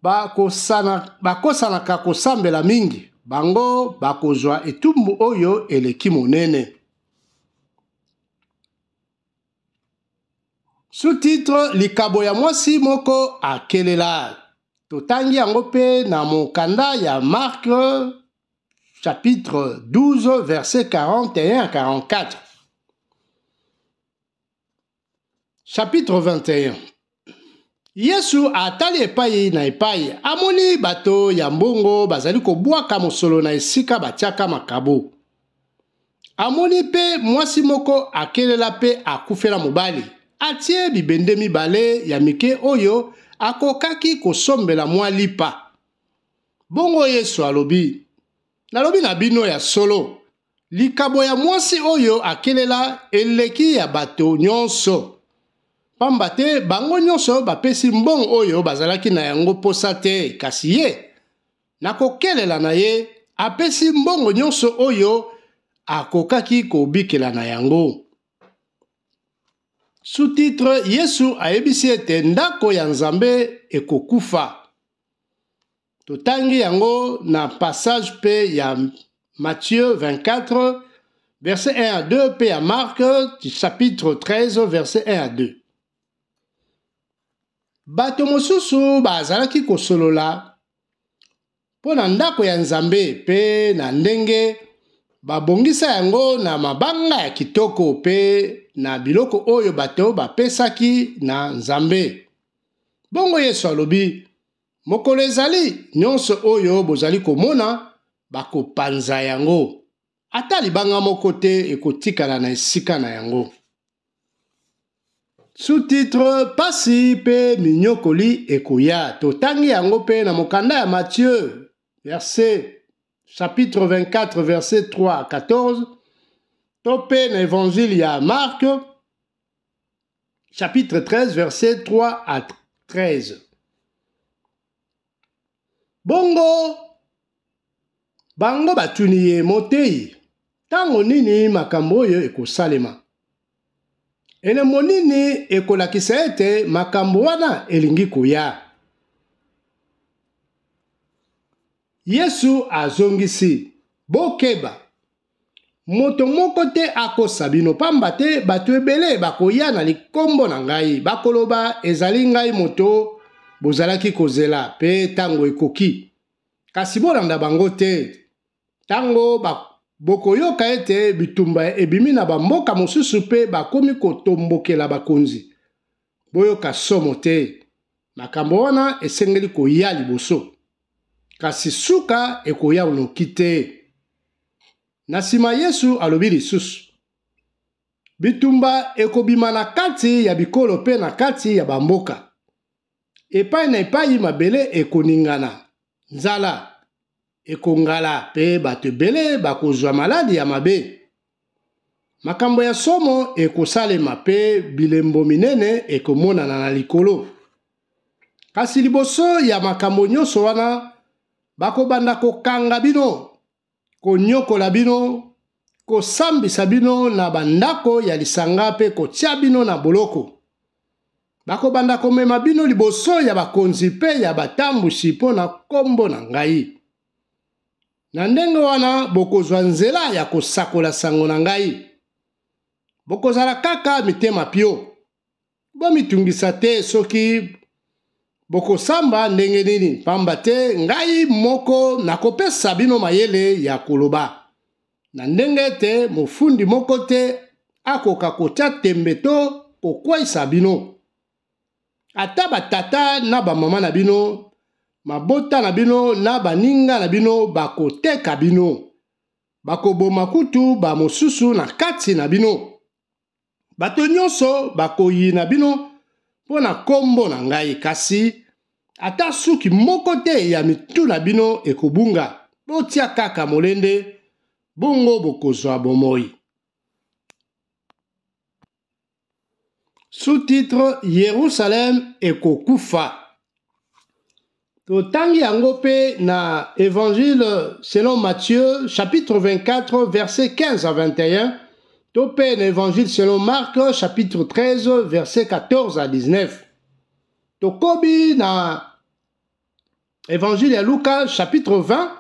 bakosanaka kosambela mingi. Bango bakozwa etumbu oyo eleki monene. Sous-titre likabo ya mwasi moko akelela. Totangi yango pe na mokanda ya Marc chapitre 12 verset 41 à 44. Chapitre 21. Yesu atali epai na epai, amoni bato ya mbongo bazali kobwaka mosolo na esika batiaka makabo. Amoni pe mwasi moko akelela pe akufela mobali. Atie bibende mibale ya mike oyo akokaki kosombela mwa lipa. Bongo Yesu alobi, nalobi na bino ya solo, likabo ya mwasi oyo akelela eleki ya bato nyonso. Pamba te bango nyonso bapesi mbongo oyo bazalaki na yango posa te, kasi ye nakokelela na ye apesi mbongo nyonso oyo akokaki kobikela na yango. Sous-titre Yesu ayebisi ete ndako ya Nzambe ekokufa. Totangi yango na passage pe ya Matthieu 24 verset 1 à 2 pe ya Marc chapitre 13 verset 1 à 2. Bato mosusu bazalaki kosolola po na ndako ya Nzambe pe na ndenge babongisa yango na mabanga ya kitoko pe na biloko oyo bato bapesaki na Nzambe. Bongo Yesu alobi, mokolo ezali nyonso oyo bozali komona bakopanza yango. Ata libanga moko te ekotikala na esika na yango. Sous-titre pasi pe minyokoli ekoya. Totangi yango pe na mokanda ya Matthieu chapitre 24 verset 3 à 14. Topé na évangile ya Marc chapitre 13 verset 3 à 13. Bango batuni ye motei, tango nini makambo oyo ekosalema. Elemo nini ekolakisa ete makambo wana elingi koya. Yesu azongisi, bokeba, moto moko te akosa bino, pamba te bato ebele bakoya na likombo na ngai, bakoloba ezali ngai moto bozalaki kozela pe tango ekoki. Kasi bolanda bango te. Tango bokoyoka ete bitumba ebimi na bamboka mosusu pe bakomi kotombokela bakonzi. Boyoka somo te. Makambo wana esengeli koya liboso. Kasi suka ekoya unoki te. Na sima Yesu alobi lisusu. Bitumba ekobima na kati ya bikolo pe na kati ya bamboka. Epai na epai mabele ekoningana. Nzala ekongala pe bato ebele bakozwa maladi ya mabe. Makambo ya somo ekosalema pe bilembo minene ekomonana na likolo. Kasi liboso ya makambo nyonso wana bakobanda kokanga bino, konyokola bino, kosambisa bino na bandako ya lisanga pe kotia bino na boloko. Bakobanda komema bino liboso ya bakonzi pe ya batambusi mpo na kombo na ngai. Na ndenge wana bokozwa nzela ya kosakola sango na ngai. Bokozala kaka mitema pio. Bomitungisa te soki bokosamba ndenge nini, pamba te ngai moko nakopesa bino mayele ya koloba. Na ndenge te mofundi moko te akoka kotia tembe to kokwaisa bino. Ata batata na bamama na bino, mabota na bino na baninga na bino bakoteka bino. Bakoboma kutu ba mosusu na kati na bino. Bato nyonso bakoyi na bino mpo na kombo na ngai, kasi ata suki moko te ya mitu na bino ekobunga. Botia kaka molende, bongo bokozwa bomoi. Sous-titre Yerusalem ekokufa. Totangi yango pe na Évangile selon Matthieu, chapitre 24, versets 15 à 21. Topé na Évangile selon Marc, chapitre 13, versets 14 à 19. Tokobi na Évangile ya Luka, chapitre 20,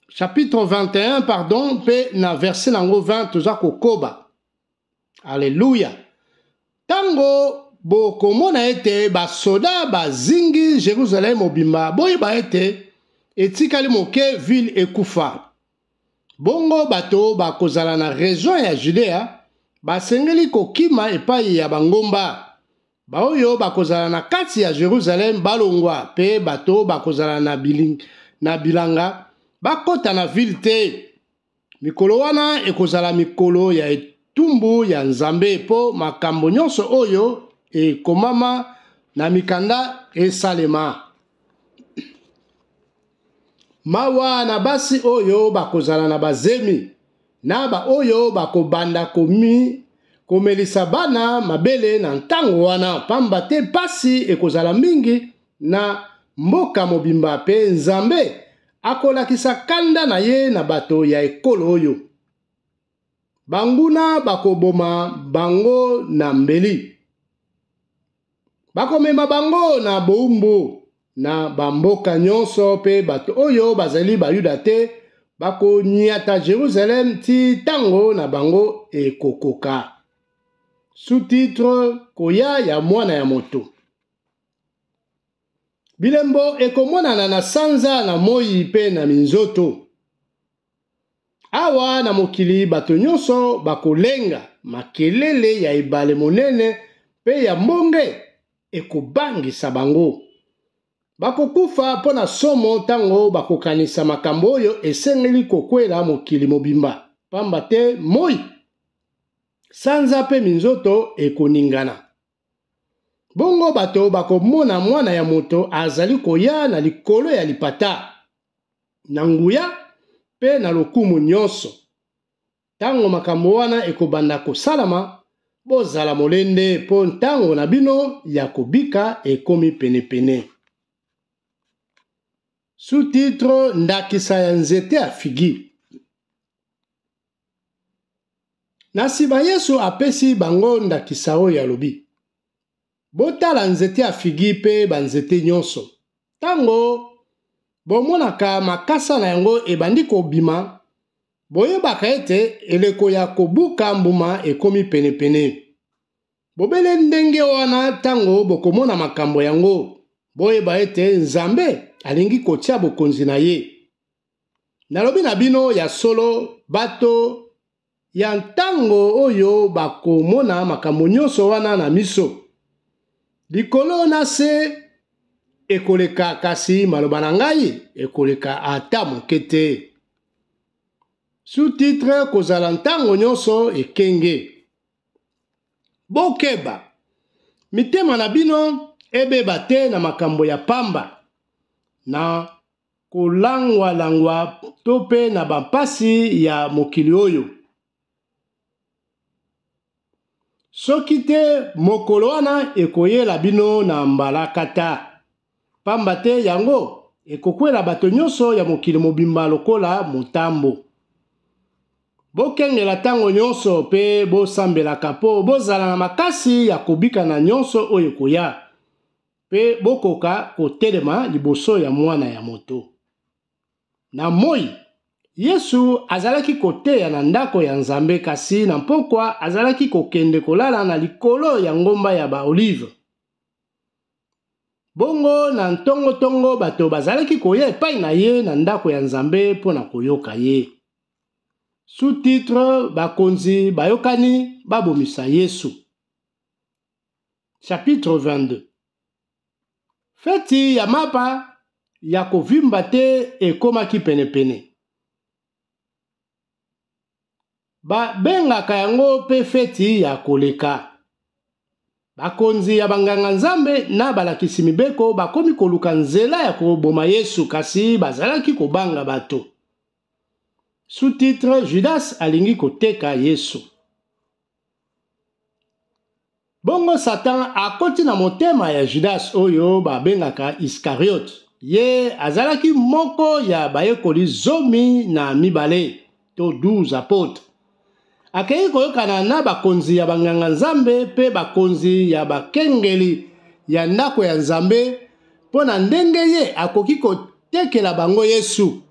chapitre 21, pardon, pe na verset nango 20, toza kokoba. Alléluia. Tango bokomona ete basoda bazingi Jérusalem obimba, boyeba ete etikali moke ville ekufa. Bongo bato bakozala na région ya Judea, basengeli kokima epai ya bangomba. Baoyo bakozala na kati ya Jérusalem balongwa, pe bato bakozala na bilanga, bakota na ville te. Mikolo wana ekozala mikolo ya etumbu ya Nzambe po makambo nyonso oyo ekomama na mikanda esalema. Mawa na basi oyo bakozala na bazemi, na ba oyo bakobanda komelisa bana mabele na ntango wana, pamba te pasi ekozala mingi na mboka mobimba pe Nzambe akolakisa kanda na ye na bato ya ekolo oyo. Banguna bakoboma bango na mbeli. Bakomema bango na boumbu na bamboka nyonso pe bato oyo bazali bayuda te bakoniata Jérusalem ti tango na bango ekokoka. Sous-titre koya ya mwana ya moto. Bilembo ekomonana na sanza na moi pe na minzoto. Awa na mokili bato nyonso bakolenga makelele ya ebale monene pe ya mbonge ekobangisa bango. Bakokufa mpo na somo tango bakokanisa makambo oyo esengeli kokwela mokili mobimba, pamba te moi sanza pe minzoto ekoningana. Bongo bato bakomona mwana ya moto azali koya na likolo ya lipata, na nguya pe na lokumu nyonso. Tango makambo wana ekobanda kosalama, bozala molende po ntango na bino ya kobika ekomi penepene. Sous-titre ndakisa ya nzete ya figi. Na nsima Yesu apesi bango ndakisa oyo alobi: botala nzete ya figi pe banzete nyonso. Tango bomonaka makasa na yango ebandi kobima, boyebaka ete eleko ya kobuka mbuma ekomi penepene. Bobele ndenge wana tango bokomona makambo yango, boyeba ete Nzambe alingi kotia bokonzi na ye. Nalobi na bino ya solo, bato ya ntango oyo bakomona makambo nyonso wana na miso. Likolo na se ekoleka, kasi maloba na ngai ekoleka ata moke te. Sous-titre kozala ntango nyonso ekenge. Bokeba mitema na bino ebeba te na makambo ya pamba, na kolangwa-langwa to pe na bampasi ya mokili oyo. Soki te mokolo wana ekoyela bino na mbalakata. Pamba te yango ekokwela bato nyonso ya mokili mobimba lokola motambo. Bokengela tango nyonso pe bosambelaka po bozala na makasi ya kobika na nyonso oyo koya. Pe bokoka kotelema liboso ya mwana ya moto. Na moi, Yesu azalaki koteya na ndako ya Nzambe kasi na mpokwa azalaki kokende kolala na likolo ya ngomba ya ba olive. Bongo na ntongo bato bazalaki koya epai na ye na ndako ya Nzambe mpona koyoka ye. Sous-titre bakonzi bayokani babomisa Yesu. Chapitre 22. Feti ya mapa ya kovimba te ekomaki penepene. Bengaka yango pe feti ya koleka. Bakonzi ya banganga Nzambe na balakisi mibeko bakomi koluka nzela ya koboma Yesu kasi bazalaki kobanga bato. Sous-titre Judas alingi koteka Yesu. Bongo Satan akoti na motema ya Judas oyo babengaka Iscariote. Ye azalaki moko ya bayekoli 12 to 12 apôtres. Akei koyokana na bakonzi ya banganga Nzambe pe bakonzi ya bakengeli ya ndako ya Nzambe pona ndenge ye akoki kotekela bango Yesu.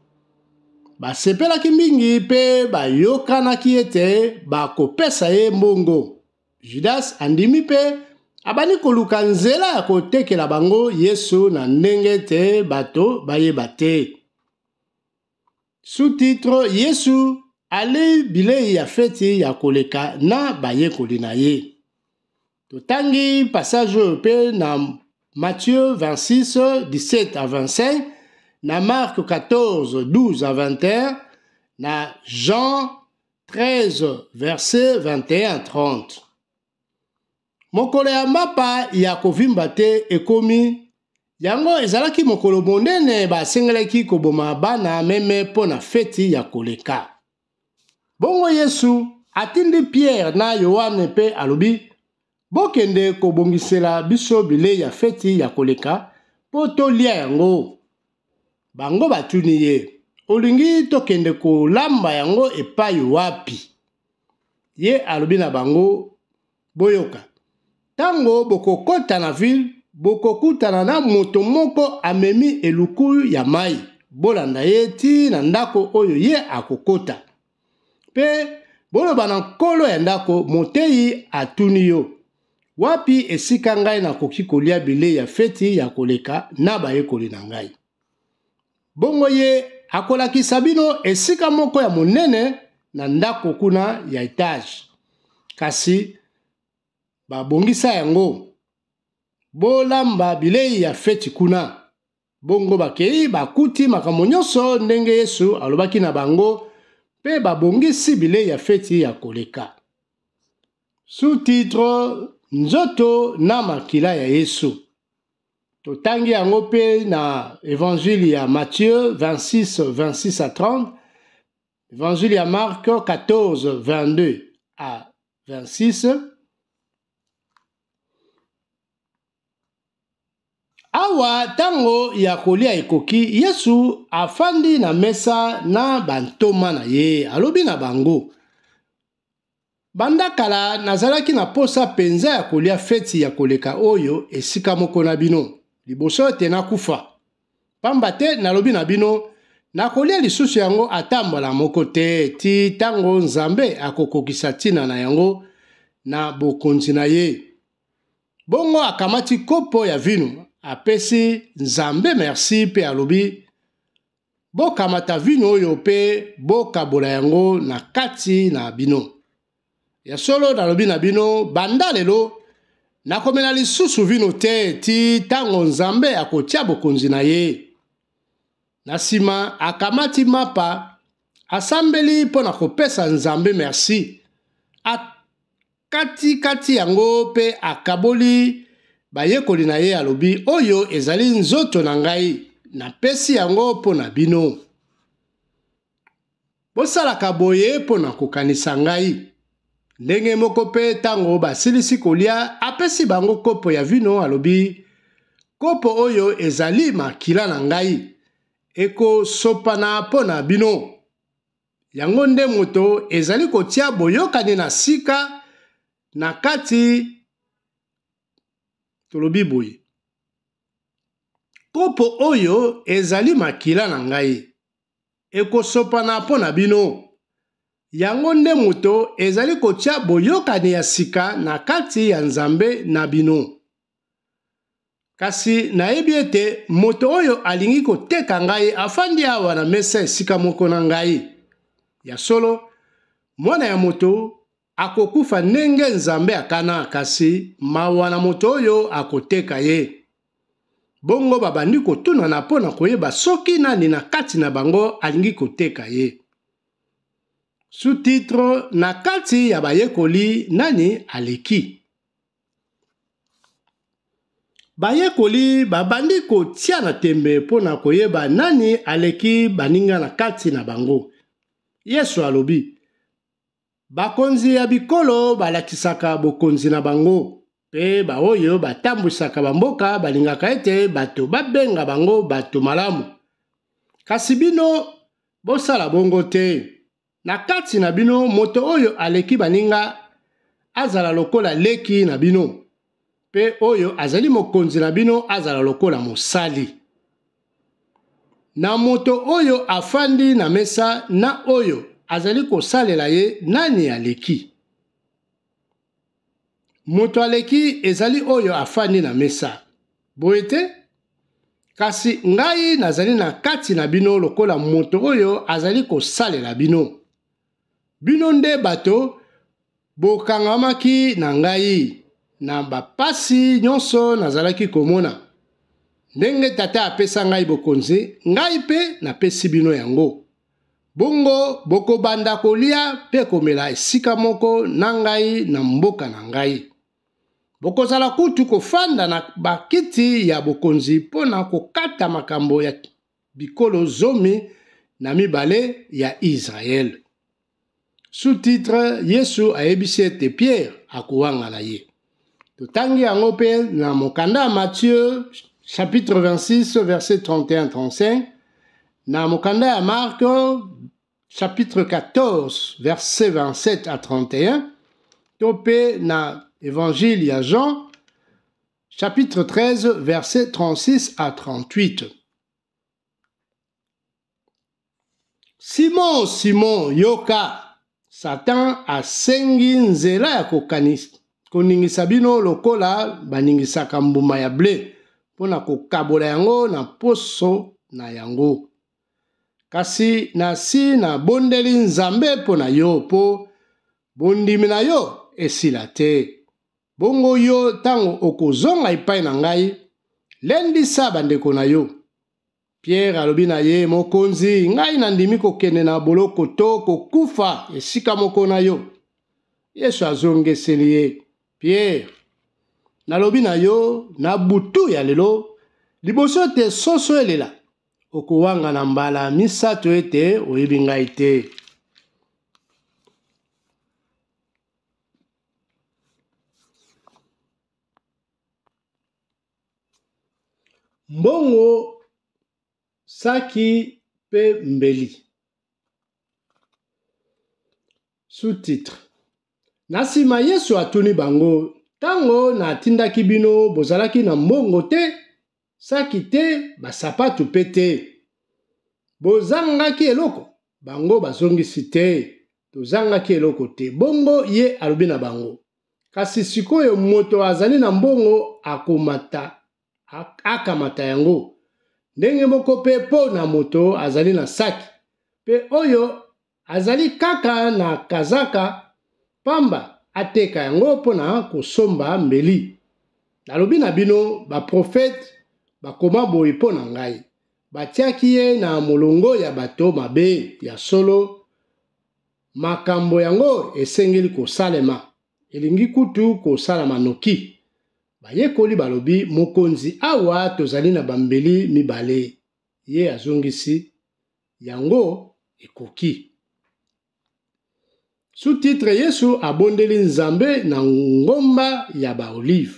Basepelaki mingi pe bayokanaki ete bakopesa ye mbongo. Judas andimi pe abani koluka nzela ya kotekela bango Yesu na ndenge te bato bayeba te. Sous-titre Yesu ale bilei ya feti ya koleka na bayekoli na ye. Totangi passage pe na Matthieu 26, 17 à 25, na Marc 14, 12 à 21, na Jean 13, verset 21 à 30. Mokolo ya mapa ya kovimba te ekomi, yango ezalaki mokolo monene basengelaki koboma bana meme pona feti ya koleka. Bongo Yesu atindi Pierre na Yohane pe alobi, bokende kobongisela biso bilei ya feti ya koleka po tolia yango. Bango batuni ye, olingi tokende kolamba yango epai wapi? Ye alobi na bango, boyoka. Tango bokokota na ville, bokokutana na moto moko amemi eluku ya mai. Bolanda ye ti na ndako oyo ye akokota. Pe boloba na nkolo ya ndako moteyi atuni yo. Wapi esika ngai nakoki kolia bilei ya feti ya koleka na bayekoli na ngai. Bongo ye akolakisa bino esika moko ya monene na ndako kuna ya etage. Kasi babongisa yango. Bolamba bilei ya feti kuna. Bongo bakei bakuti makambo nyonso ndenge Yesu alobaki na bango pe babongisi bilei ya feti ya koleka. Sous-titre Nzoto na makila ya Yesu. Totangi yango pe na Évangile ya Matthieu 26, 26 à 30, Évangile ya Marc 14, 22 à 26. Awa tango ya kolia ekoki, Yesu afandi na mesa na bantoma na ye, alobi na bango. Banda kala nazalaki na posa penza ya kolia feti ya koleka oyo esika moko na bino. Liboso te nakufa. Pamba te nalobi na bino, nakolia lisusu yango atambola moko te ti tango Nzambe akokokisa tina na yango na bokonzi na ye. Bongo akamati kopo ya vino, apesi Nzambe merci pe alobi, bokamata vino oyo pe bokabola yango na kati na bino. Ya solo nalobi na bino, banda lelo, nakomela lisusu vino te ti tango Nzambe akotia bokonzi na ye. Na sima akamati mapa, asambeli pona kopesa Nzambe merci. Kati yango pe akaboli bayekoli na ye alobi, oyo ezali nzoto na ngai, napesi yango pona bino. Bosalaka boye pona kokanisa ngai. Ndenge moko pe tango basilisi kolia apesi bango kopo ya vino alobi kopo oyo ezali makila na ngai ekosopana pona bino. Yango nde moto ezali kotia boyokani na sika na kati tolobi boye. Kopo oyo ezali makila na ngai ekosopana pona bino. Yango nde moto ezali kotia boyokani ya sika na kati ya Nzambe na bino. Kasi nayebi ete moto oyo alingi koteka ngai afandi awa na mesa esika moko na ngai. Ya solo, mwana ya moto akokufa ndenge Nzambe akana, kasi mawa na moto oyo akoteka ye. Bongo babandi kotuna na pona koyeba soki nani na kati na bango alingi koteka ye. Sous-titre na kati ya bayekoli nani aleki. Bayekoli babandi kotia na tembe pona koyeba nani aleki baninga na kati na bango. Yesu alobi, bakonzi ya bikolo balakisaka bokonzi na bango, pe baoyo batambwisaka bamboka balingaka ete bato babenga bango bato malamu. Kasi bino bosala bongo te. Na kati na bino moto oyo aleki baninga azala lokola leki na bino, pe oyo azali mokonzi na bino azala lokola mosali. Na moto oyo afandi na mesa na oyo azali kosalela ye nani aleki? Moto aleki ezali oyo afandi na mesa. Boye te? Kasi ngai nazali na kati na bino lokola moto oyo azali kosalela bino. Bino nde bato bokangamaki na ngai na bapasi nyonso nazalaki komona. Ndenge tata apesa ngai bokonzi, ngai pe napesi bino yango. Bongo bokobanda kolia pe komela esika moko na ngai na mboka na ngai. Bokozala kutu kofanda na bakiti ya bokonzi pona kokata makambo ya bikolo zomi na mibale ya Israel. Sous-titre Yesu ayebisi ete Pierre akowangala ye. Totangi yango pe na mokanda Matthieu chapitre 26 verset 31-35, na mokanda ya Marc chapitre 14 verset 27 à 31, to pe na évangile ya Jean chapitre 13 verset 36 à 38. Simon, Simon, yoka, Satan asengi nzela ya koningisa bino lokola baningisaka mbuma ya ble, pona kokabola yango na poso na yango. Kasi nasi na bondeli Nzambe pona yo, po bondimi na yo esila te. Bongo yo tango okozonga epai na ngai, lendisa bandeko na yo. Pierre alobi na ye, mokonzi, ngai nandimi kokende na boloko to kokufa esika moko na yo. Yesu azongeseli ye, Pierre, nalobi na yo na butu ya lelo, liboso te soso elela, okowanga na mbala misato ete oyebi ngai te. Mbongo saki pe mbeli. Sous-titre. Nasima Yesu atuni bango, tango na atindaki bino bozalaki na mbongo te, saki te, basapatu pe te. Bozangaki eloko, bango bazongisi te, tozangaki eloko te. Bongo ye alobi na bango. Kasi sikoyo moto azali na mbongo akamata yango. Ndenge moko pe po na moto azali na saki, pe oyo azali kaka na kazaka, pamba ateka yango pona kosomba mbeli. Nalobi na bino, baprofete bakoma boye pona ngai. Batiaki ye na molongo ya bato mabe ya solo. Makambo yango esengeli kosalema. Elingi kutu kosalama noki. Bayekoli balobi, mokonzi awa tozali na bambeli mibale. Ye azongisi, yango ekoki. Sous-titre Yesu abondeli nzambe na ngomba ya ba olive.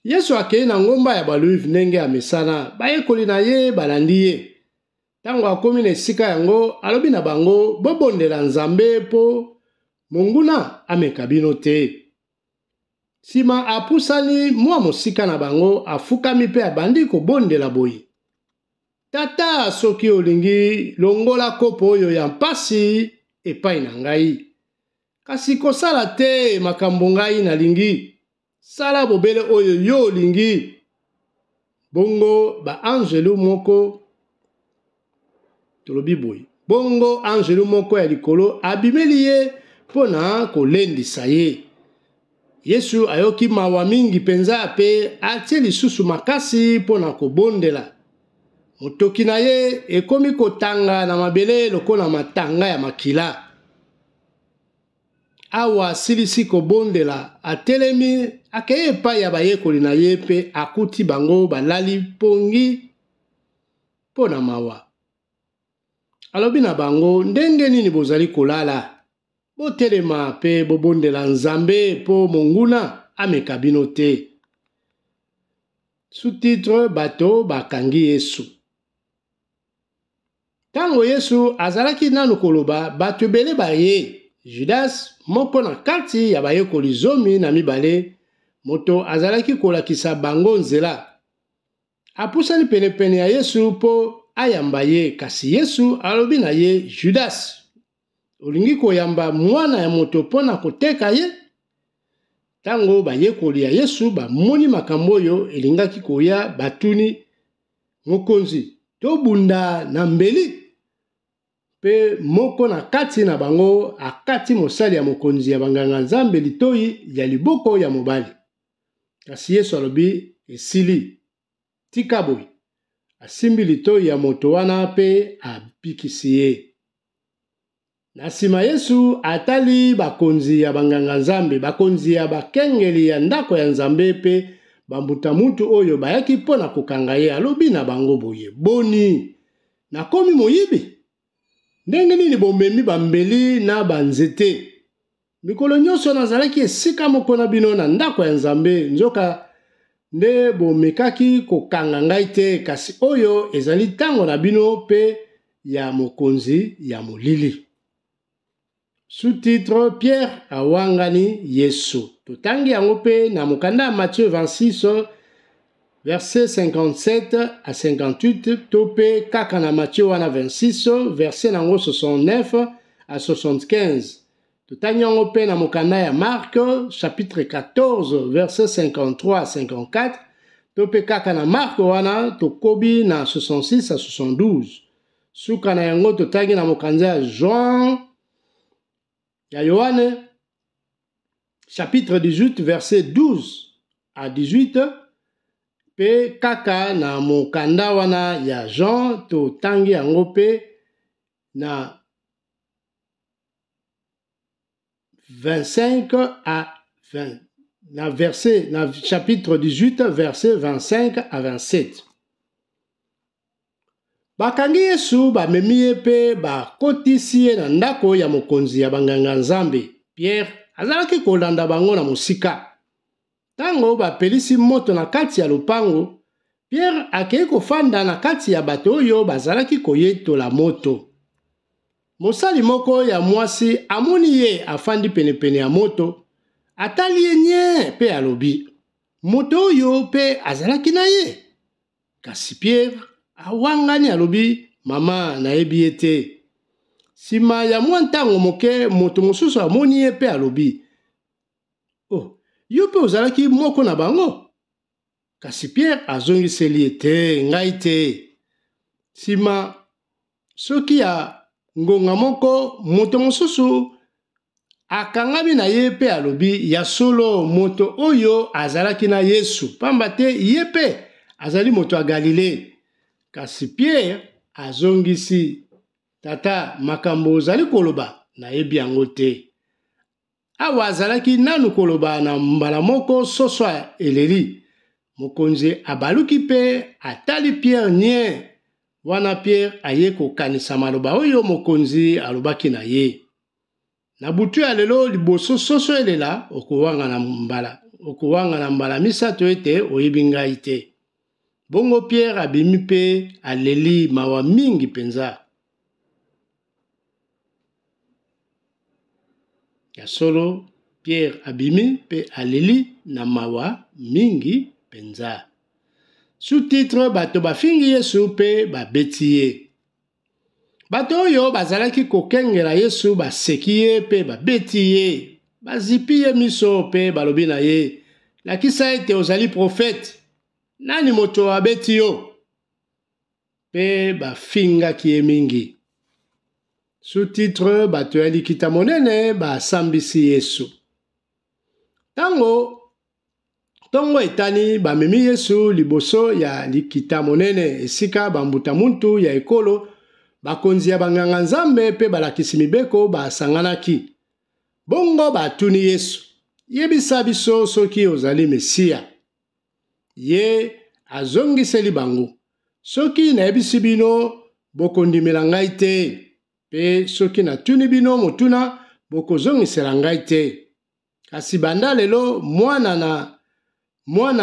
Yesu akei na ngomba ya ba olive ndenge ya mesana, bayekoli na ye balandi ye. Tango akomi na esika yango, alobi na bango bobondela nzambe po monguna ameka bino te. Sima apusani mwa mosika na bango, afukami pe abandi kobondela boye. Tata soki olingi longola kopo oyo ya mpasi epai na ngai. Kasi kosala te makambo ngai nalingi. Sala bobele oyo yo olingi. Bongo ba angelu moko tolobi boye. Bongo angelu moko ya likolo abimeli ye pona kolendisa ye. Yesu ayoki mawa mingi penza pe atie lisusu makasi pona kobondela. Motoki na ye ekomi kotanga na mabele lokola matanga ya makila. Awa silisi kobondela atelemi akeye epai ya bayekoli na ye pe akuti bango balali pongi pona mawa. Alobi na bango ndenge nini bozali kolala. Botelema pe bobondela nzambe po monguna ameka bino te. Sous-titre bato bakangi Yesu. Tango Yesu azalaki nanu koloba bato ebele baye. Judas moko na kati ya bayekoli 12 moto azalaki kolakisa bango nzela. Apusani penepene ya Yesu po ayamba ye, kasi Yesu alobi na ye, Judas, olingi koyamba mwana ya moto pona koteka ye? Tango bayekoli ya Yesu bamoni makambo oyo elingaki koya batuni, mokonzi, tobunda na mbeli? Pe moko na kati na bango akati mosali ya mokonzi ya banganga nzambe litoyi ya liboko ya mobali. Kasi Yesu alobi esili. Tika boy. Asimbi litoyi ya moto wana pe abikisi ye. Na sima Yesu atali bakonzi ya banganga nzambe, bakonzi ya bakengeli ya ndako ya nzambe pe bambuta mutu oyo bayaki pona kokanga ye, alobi na bango boye. Boni, nakomi moyibi? Ndenge nini bomemi bambeli na banzete? Mikolo nyonso nazalaki esika moko na bino na ndako ya nzambe, nzoka nde bomekaki kokanga ngai te, kasi oyo ezali tango na bino pe ya mokonzi ya molili. Sous-titre Pierre awangani Yesu. Totangi yango pe na mokanda ya Matthieu 26 verset 57 à 58, topé kaka na Matthieu wana 26 verset nango 69 à 75. Totangi yango pe na mokanda ya Marc chapitre 14 verset 53 à 54, topé kaka na Marc wana tokobi na 66 à 72. Suka na yango totangi na mokanda ya Jean ya Yohane chapitre 18 verset 12 à 18, pe kaka na mokanda wana ya Jean totangi yango pe na 25 à 20, na chapitre 18 verset 25 à 27. Bakangi Yesu bamemi ye pe bakotisi ye na ndako ya mokonzi ya banganga nzambe. Pierre azalaki kolanda bango na mosika. Tango bapelisi moto na kati ya lopango, Pierre akei kofanda na kati ya bato oyo bazalaki koyetola moto. Mosali moko ya mwasi amoni ye afandi penepene ya moto, atali ye nye pe alobi, moto oyo pe azalaki na ye. Kasi Pierre awangani alobi, mama nayebi ye te. Sima ya mwa ntango moke, moto mosusu amoni ye pe alobi, oh, yo pe ozalaki moko na bango? Kasi Pierre azongiseli ye te, ngai te. Sima soki ya ngonga moko, moto mosusu akangami na ye pe alobi, ya solo moto oyo azalaki na Yesu, pamba te ye pe azali moto ya Galile. Kasi Pierre azongisi, tata, makambo ozali koloba nayebi yango te. Awa azalaki nanu koloba na mbala moko soso eleli. Mokonzi abaluki pe atali Pierre nye. Wana Pierre aye kokanisa maloba oyo mokonzi alobaki na ye. Na butu ya lelo liboso soso elela okowanga na mbala misato ete oyebi ngai te. Bongo Pierre abimi pe aleli mawa mingi penza. Ya solo Pierre abimi pe aleli na mawa mingi penza. Sous-titre bato bafingi Yesu pe babeti ye. Bato oyo bazalaki kokengela Yesu baseki ye pe babeti ye. Bazipi ye miso pe balobi na ye. Lakisa ete ozali profete. Nani moto abeti yo? Pe bafingaki ye mingi. Sous-titre bato ya likita monene basambisi Yesu. Tongo etani bamemi Yesu liboso ya likita monene esika bambuta muntu ya ekolo bakonzi ya banganga nzambe pe balakisi mibeko basanganaki. Bongo batuni Yesu. Yebisa biso soki ozali Mesia. Ye azongiseli bango. Soki nayebisi bino bokondimela ngai te. Pe soki natuni bino motuna bokozongisela ngai te. Kasi banda lelo mwana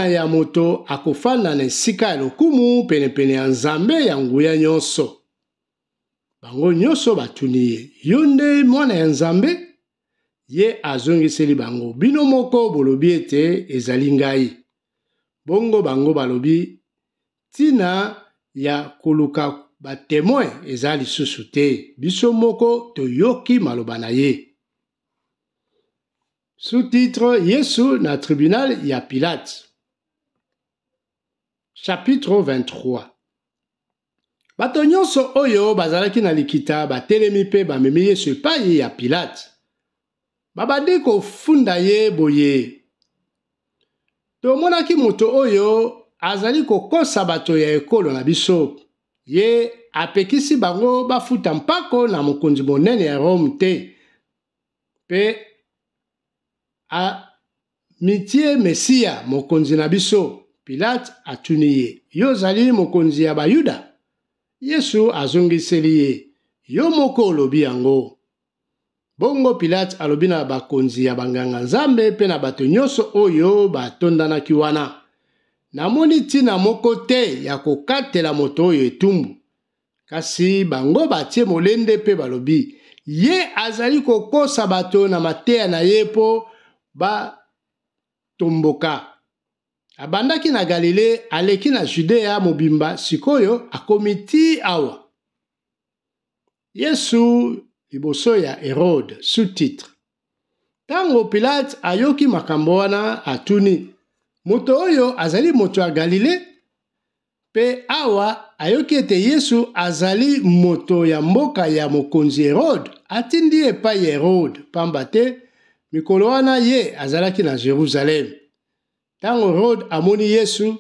ya moto akofanda na esika ya lokumu penepene ya nzambe ya nguya nyonso. Bango nyonso batuni ye. Yo nde mwana ya nzambe? Ye azongiseli bango. Bino moko bolobi ete ezali ngai. Bongo bango balobi tina ya koluka batemoin eza lisusu te. Biso moko toyoki maloba na ye. Sous-titre Yesu na tribunal ya Pilate. Chapitre 23. Bato nyonso oyo bazalaki na likita batelemi pe bamemi Yesu epai ya Pilate. Babandi kofunda ye boye. Tomonaki moto oyo azali kokosa bato ya ekolo na biso. Ye apekisi bango bafuta mpako na mokonzi monene ya Rome te. Pe mitie Mesia mokonzi na biso. Pilate atuni ye. Yo zali mokonzi ya Bayuda? Yesu azongiseli ye. Yo moko olobi yango. Bongo Pilate alobi na bakonzi ya banganga nzambe pe na bato nyonso oyo batondanaki wana. Namoni tina moko te ya kokatela moto oyo etumbu. Kasi bango batie molende pe balobi. Ye azali kokosa bato na mateya na ye po batomboka. Abandaki na Galile aleki na Judea mobimba sikoyo akomiti awa. Yesu liboso ya Herode. Sous-titre. Tango Pilate ayoki makambo wana atuni. Moto oyo azali moto ya Galile. Pe awa ayoki ete Yesu azali moto ya mboka ya mokonzi Herode. Atindi epai Herode. Pamba te mikolo wana ye azalaki na Jerusalem. Tango Herode amoni Yesu,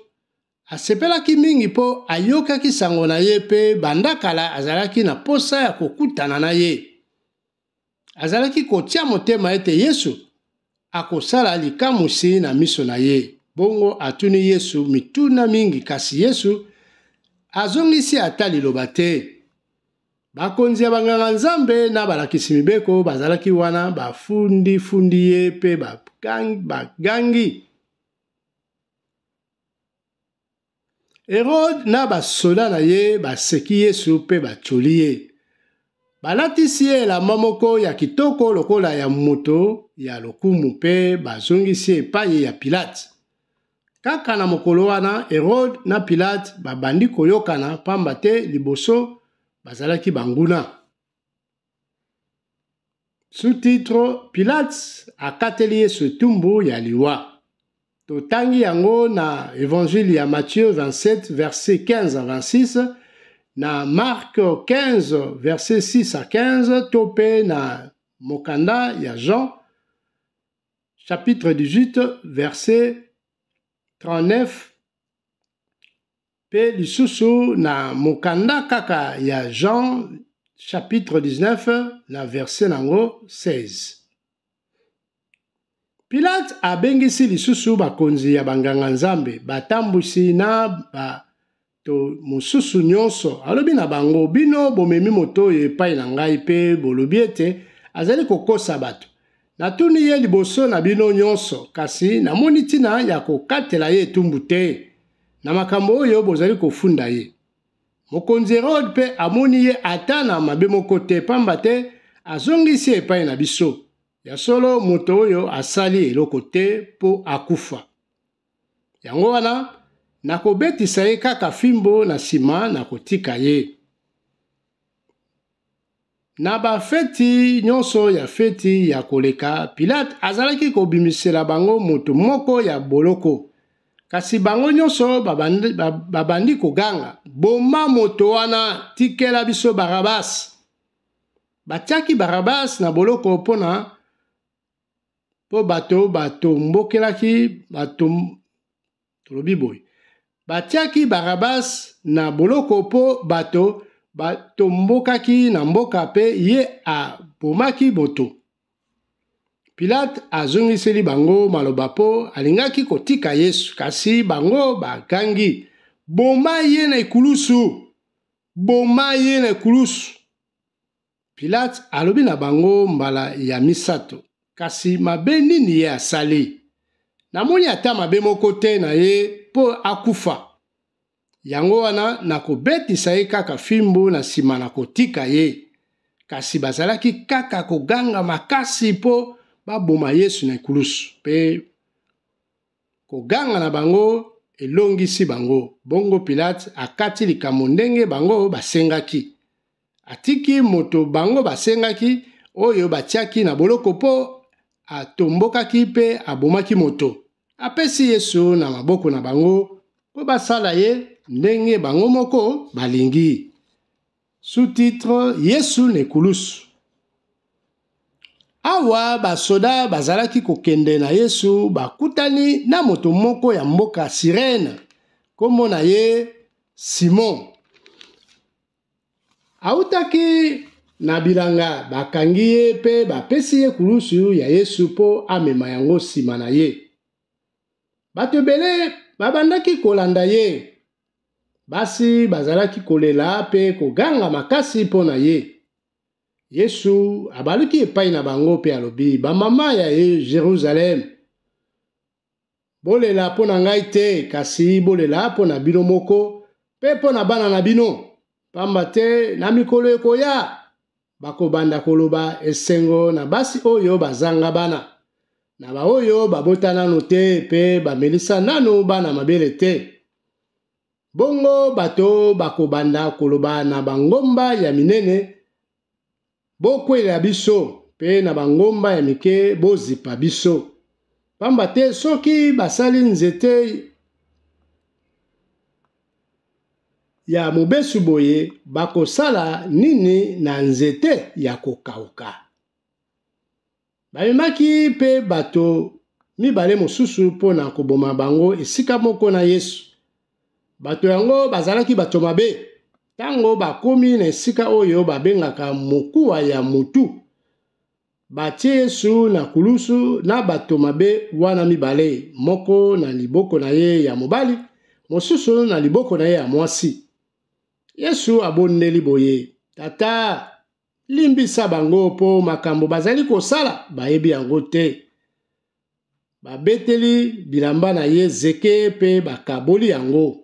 asepelaki mingi po ayokaki sango na ye pe bandakala azalaki na posa ya kokutana na ye. Azalaki kotia motema ete Yesu akosala likamusi na miso na ye. Bongo atuni Yesu mituna mingi kasi Yesu azongisi ata liloba te. Bakonzi ya banganga nzambe na balakisi mibeko bazalaki wana bafundi ye pe bagangi. Herode na basoda na ye baseki Yesu pe bacholi ye. Balatisi ye elamba moko ya kitoko lokola ya moto ya lokumu pe bazongisi epai ya Pilate. Kaka na mokolo wana Herode na Pilate babandi koyokana pamba te liboso bazalaki banguna. Sous-titre Pilate akateli Yesu etumbu ya liwa. Totangi yango na évangile ya Matthieu 27 verset 15 à 26, na Marc 15 verset 6 à 15, topé na mokanda ya Jean chapitre 18 verset 39, pe lisusu na mokanda kaka ya Jean chapitre 19 na verset nango 16. Pilate abengisi lisusu bakonzi ya banganga nzambe batambusi na bato mosusu nyonso. Alobi na bango, bino bomemi moto oyo epai na ngai pe bolobi ete azali kokosa bato. Natuni ye liboso na bino nyonso, kasi namoni ntina ya kokatela ye etumbu te. Na makambo oyo bozali kofunda ye. Mokonzi Herode mpe amoni ye ata na mabe moko te, pamba te azongisi epai na biso. Ya solo moto oyo asali eloko te po akufa. Yango wana nakobetisa ye kaka fimbo na nsima na kotika ye. Na ba feti nyonso ya feti ya koleka, Pilate azalaki kobimisela bango moto moko ya boloko. Kasi bango nyonso babandi koganga, boma moto wana, tikela biso Barabas. Batiaki Barabas na boloko pona po bato mbokelaki tolobi boy. Batiaki Barabas na boloko po bato mbokaki na mboka pe ye abomaki moto. Pilate azongiseli bango maloba po alingaki kotika Yesu, kasi bango bakangi, boma ye na ekulusu, boma ye na ekulusu. Pilate alobi na bango mbala ya misato, kasi mabe nini ye asali? Namoni ata mabe moko te na ye po akufa. Yango wana nakobetisa ye kaka fimbo na nsima na kotika ye. Kasi bazalaki kaka koganga makasi po baboma Yesu na ekulusu. Pe koganga na bango elongisi bango. Bongo Pilate akati likambo ndenge bango basengaki. Atiki moto bango basengaki oyo batiaki na boloko po atombokaki pe abomaki moto. Apesi Yesu na maboko na bango po basala ye ndenge bango moko balingi. Sous-titre Yesu na ekulusu. Awa basoda bazalaki kokende na Yesu bakutani na moto moko ya mboka Sirene, kombo na ye Simon. Autaki na bilanga bakangi ye pe bapesi ye kulusu ya Yesu po amema yango nsima na ye. Bato ebele babandaki kolanda ye. Basi bazalaki kolela pe koganga makasi mpo na ye. Yesu abaluki epai na bango pe alobi, bamama ya Jerusalem, bolela mpo na ngai te, kasi bolela mpo na bino moko pe mpo na bana na bino. Pamba te na mikolo ekoya bakobanda koloba esengo na basi oyo bazanga bana, na ba oyo babota nano te pe bamelisa nano bana mabele te. Bongo bato bakobanda koloba na bangomba ya minene, bokwela biso, pe na bangomba ya mike bozipa biso. Pamba te soki basali nzete ya mobesu boye, bakosala nini na nzete ya kokauka? Bamemaki pe bato mibale mosusu mpo na koboma bango esika moko na Yesu. Bato yango bazalaki bato mabe. Tango bakomi na esika oyo babengaka mokuwa ya mutu, batie Yesu na kulusu na bato mabe wana mibale, moko na liboko na ye ya mobali, mosusu na liboko na ye ya mwasi. Yesu abondeli boye, tata, limbisa bango po makambo bazali kosala bayebi yango te. Babeteli bilamba na ye zeke pe bakaboli yango.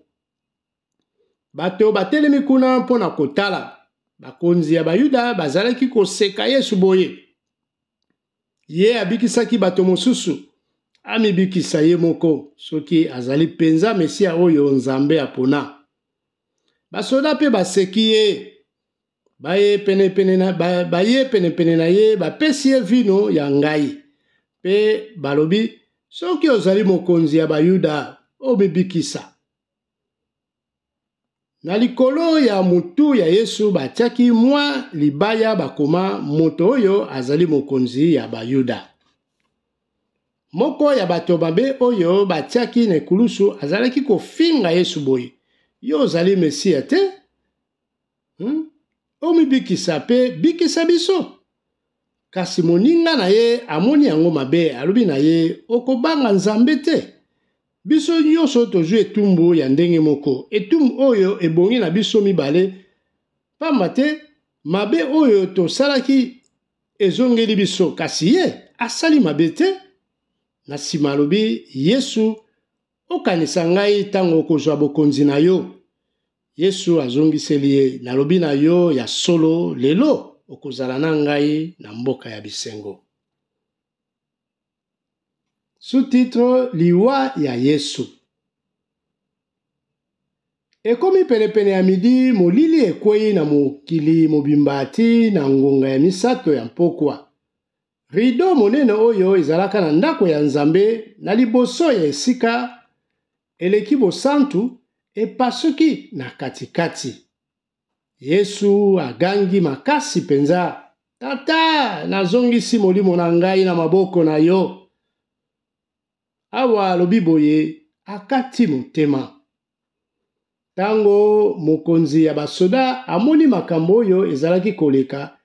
Bato batelemi kuna mpo na kotala. Bakonzi ya Bayuda bazalaki koseka Yesu boye. Ye abikisaki bato mosusu, amibikisa ye moko, soki azali penza Mesia oyo Nzambe apona. Basoda pe baseki ye, baye penepene na ye, bapesi ye vino ya ngai. Pe balobi, soki ozali mokonzi ya Bayuda, omibikisa. Na likolo ya mutu ya Yesu batiaki mwa libaya bakoma moto oyo azali mokonzi ya Bayuda. Moko ya bato mabe oyo batiaki na ekulusu azalaki kofinga Yesu boye. Yo ozali Mesia te? Omibikisa pe bikisa biso. Kasi moninga na ye amoni yango mabe, alobi na ye, okobanga Nzambe te. Biso nyonso tozwi etumbu ya ndenge moko. Etumbu oyo ebongi na biso mibale. Pamba te mabe oyo tosalaki ezongeli biso kasi ye asali mabe te. Na nsima alobi Yesu okanisa ngai ntango okozwa bokonzi na yo. Yesu azongiseli ye nalobi na yo ya solo lelo okozala na ngai na mboka ya bisengo. Sous-titre liwa ya Yesu. Ekomi penepene ya midi molili ekwei na mokili mobimba ati na ngonga ya misato ya mpokwa. Rido monene oyo ezalaka na ndako ya Nzambe na liboso ya esika eleki bosantu epasuki na katikati. Yesu agangi makasi penza. Tata, nazongisi molimo na ngai na maboko na yo. Awa alobi boye akati motema. Tango mokonzi ya basoda amoni makambo oyo ezalaki koleka,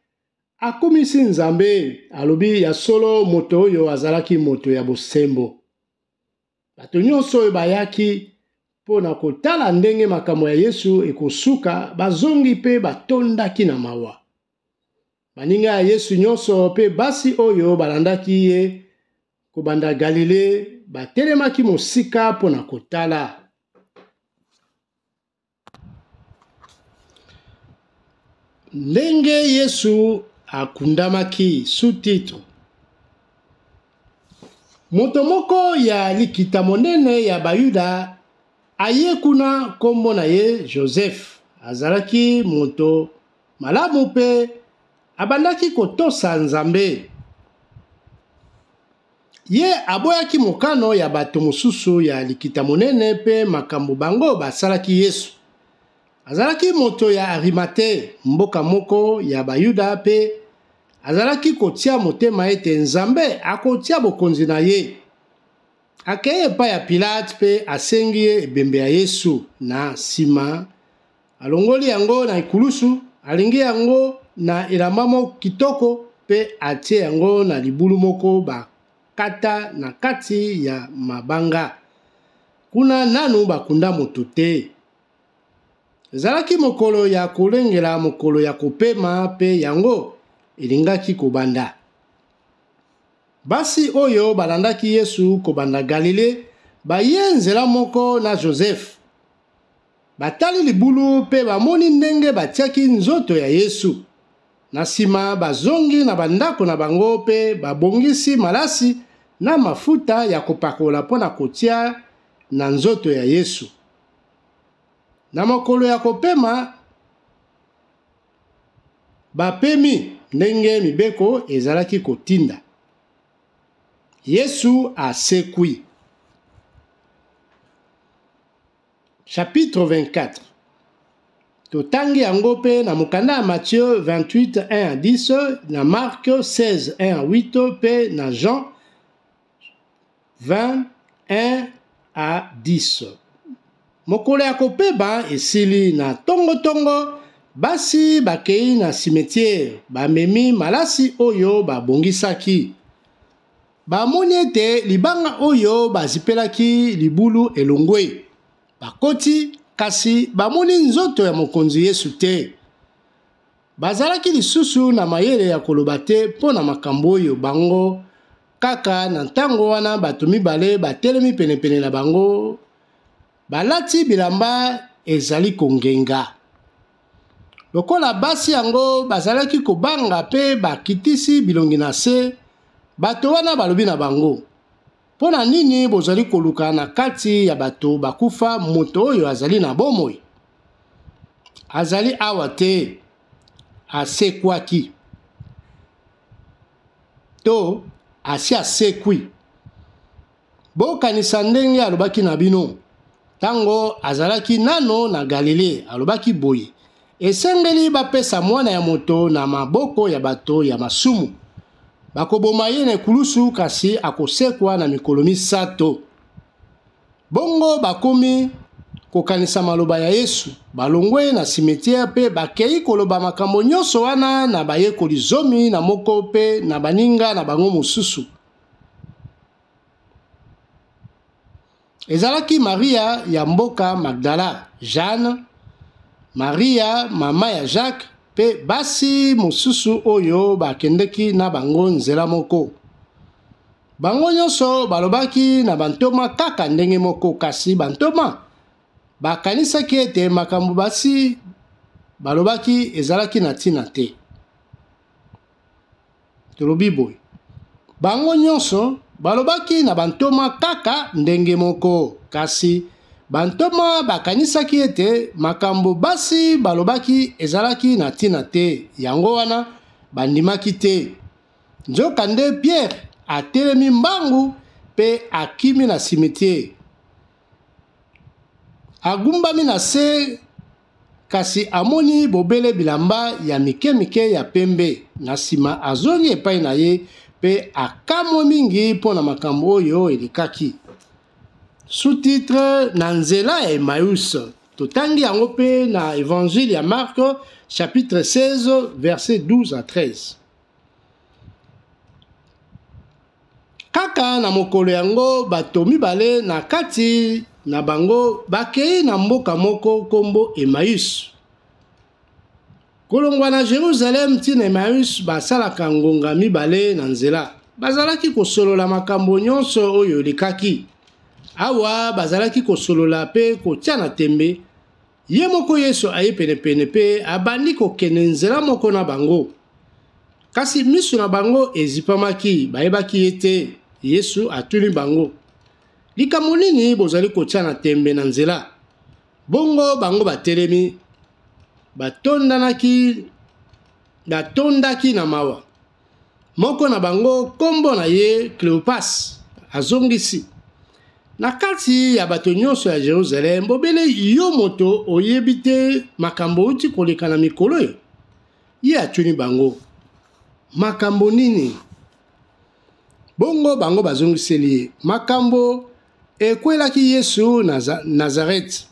akomisi Nzambe alobi ya solo moto oyo azalaki moto ya bosembo. Bato nyonso oyo bayaki mpo na kotala ndenge makambo ya Yesu ekosuka bazongi pe batondaki na mawa. Baninga ya Yesu nyonso pe basi oyo balandaki ye kobanda Galile batelemaki mosika mpo na kotala. Ndenge Yesu akundamaki. Sous-titre. Moto moko ya likita monene ya Bayuda aye kuna kombo na ye Joseph. Azalaki moto malamu pe abandaki kotosa Nzambe. Ye aboyaki mokano ya bato mosusu ya likita monene pe makambo bango basalaki Yesu. Azalaki moto ya Arimate, mboka moko ya Bayuda pe azalaki kotia motema ete Nzambe akotia bokonzi na ye. Akeye pa ya Pilate pe asengi ye ebembe ya Yesu na nsima. Alongoli yango na ekulusu, alingi yango na elamba kitoko pe atie yango na libulu moko bakata na kati ya mabanga. Kuna nanu bakunda moto te. Ezalaki mokolo ya kolengela mokolo ya kopema pe yango elingaki kobanda. Basi oyo balandaki Yesu kobanda Galile baye nzela moko na Joseph. Batali libulu pe bamoni ndenge batiaki nzoto ya Yesu. Na nsima bazongi na bandako na bango pe babongisi malasi na mafuta ya kopakola mpo na kotia na nzoto ya Yesu. Na mokolo ya kopema bapemi ndenge mibeko ezalaki kotinda. Yesu asekwi. Chapitre 24. Totangi yango pe na mokanda ya Matthieu 28, 1 à 10, na Marc 16, 1 à 8, pe na Jean 20, 1 à 10. Mokolo ya kopeba esili na tongo basi bakei na cimetière bamemi malasi oyo babongisaki. Bamoni ete libanga oyo bazipelaki libulu elongwe. Bakoti kasi bamoni nzoto ya mokonzi Yesu te. Bazalaki lisusu na mayele ya koloba te mpo na makambo oyo bango kaka na ntango wana bato mibale batelemi penepene na bango. Balati bilamba ezali kongenga. Lokola basi yango bazalaki kobanga pe bakitisi bilongi na se, bato wana balobi na bango. Pona nini bozali koluka na kati ya bato bakufa moto oyo azali na bomoi? Azali awa te, asekwaki. To asi asekwi. Bokanisa ndenge alobaki na bino. Tango azalaki nano na Galile, alobaki boye. Esengeli bapesa mwana ya moto na maboko ya bato ya masumu. Bakoboma ye na ekulusu kasi akosekwa na mikolo misato. Bongo bakomi kokanisa maloba ya Yesu. Balongwe na cimetière pe bakei koloba makambo nyonso wana na bayekoli zomi na moko pe na baninga na bango mosusu. Ezalaki Maria ya mboka Magdala, Jeanne, Maria mama ya Jacques, pe basi mosusu oyo bakendeki na bango nzela moko. Bango nyonso balobaki na bantoma kaka ndenge moko, kasi bantoma bakanisaki ete makambo basi balobaki ezalaki na ntina te. Tolobi boye, bango nyonso balobaki na bantoma kaka ndenge moko, kasi bantoma bakanisaki ete makambo basi balobaki ezalaki na ntina te. Yango wana bandimaki te. Nzokande Pierre atelemi mbangu pe akimi na cimetière. Agumbami na se, kasi amoni bobele bilamba ya mike ya pembe. Na sima azongi epai na ye pe akamwa mingi pona makambo oyo elikaki. Sous-titre na nzela ya Emmaüs. Totangi yango pe na évangile ya Marc chapitre 16 verset 12 à 13. Kaka na mokolo yango bato mibale na kati na bango bakei na mboka moko kombo Emmaüs. Kolongwa na Jérusalem tina Emmaüs basalaka ngonga mibale na nzela. Bazalaki kosolola makambo nyonso oyo elikaki. Awa bazalaki kosolola pe kotia na tembe. Ye moko Yesu aye penepene pe abandi kokende nzela moko na bango. Kasi miso na bango ezipamaki, bayebaki ete Yesu atuni bango. Likambo nini bozali kotia na tembe na nzela? Bongo bango batelemi, batondaki na mawa. Moko na bango kombo na ye Cléopas azongisi. Na kati ya bato nyonso ya Jerusalem, bobele yo moto oyebi te makambo uti koleka na mikolo yo. Ye atuni bango, makambo nini? Bongo bango bazongiseli ye, makambo ekwelaki Yesu Nazareth.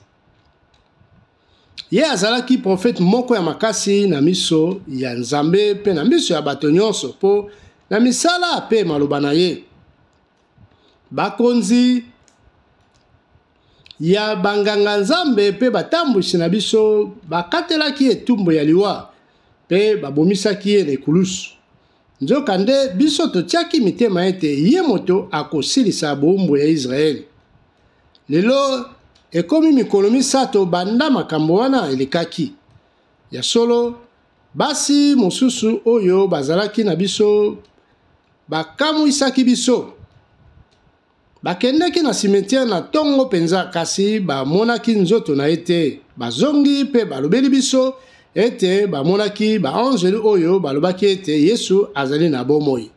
Ye azalaki prophète moko ya makasi na miso ya Nzambe pe na miso ya bato nyonso po na misala pe maloba na ye. Bakonzi ya banganga Nzambe pe batambwisi na biso bakatelaki etumbu ya liwa pe babomisaki ye na ekulusu. Nzokande biso totiaki mitema ete ye moto akosilisa bombo ya Israeli. Lelo ekomi mikolo misato banda makambo wana elekaki. Ya solo basi mosusu oyo bazalaki na biso bakamwisaki biso. Bakendeki na cimetière na tongo penza, kasi bamonaki nzoto na ete. Bazongi pe balobeli biso ete bamonaki baanjeli oyo balobaki ete Yesu azali na bomoi.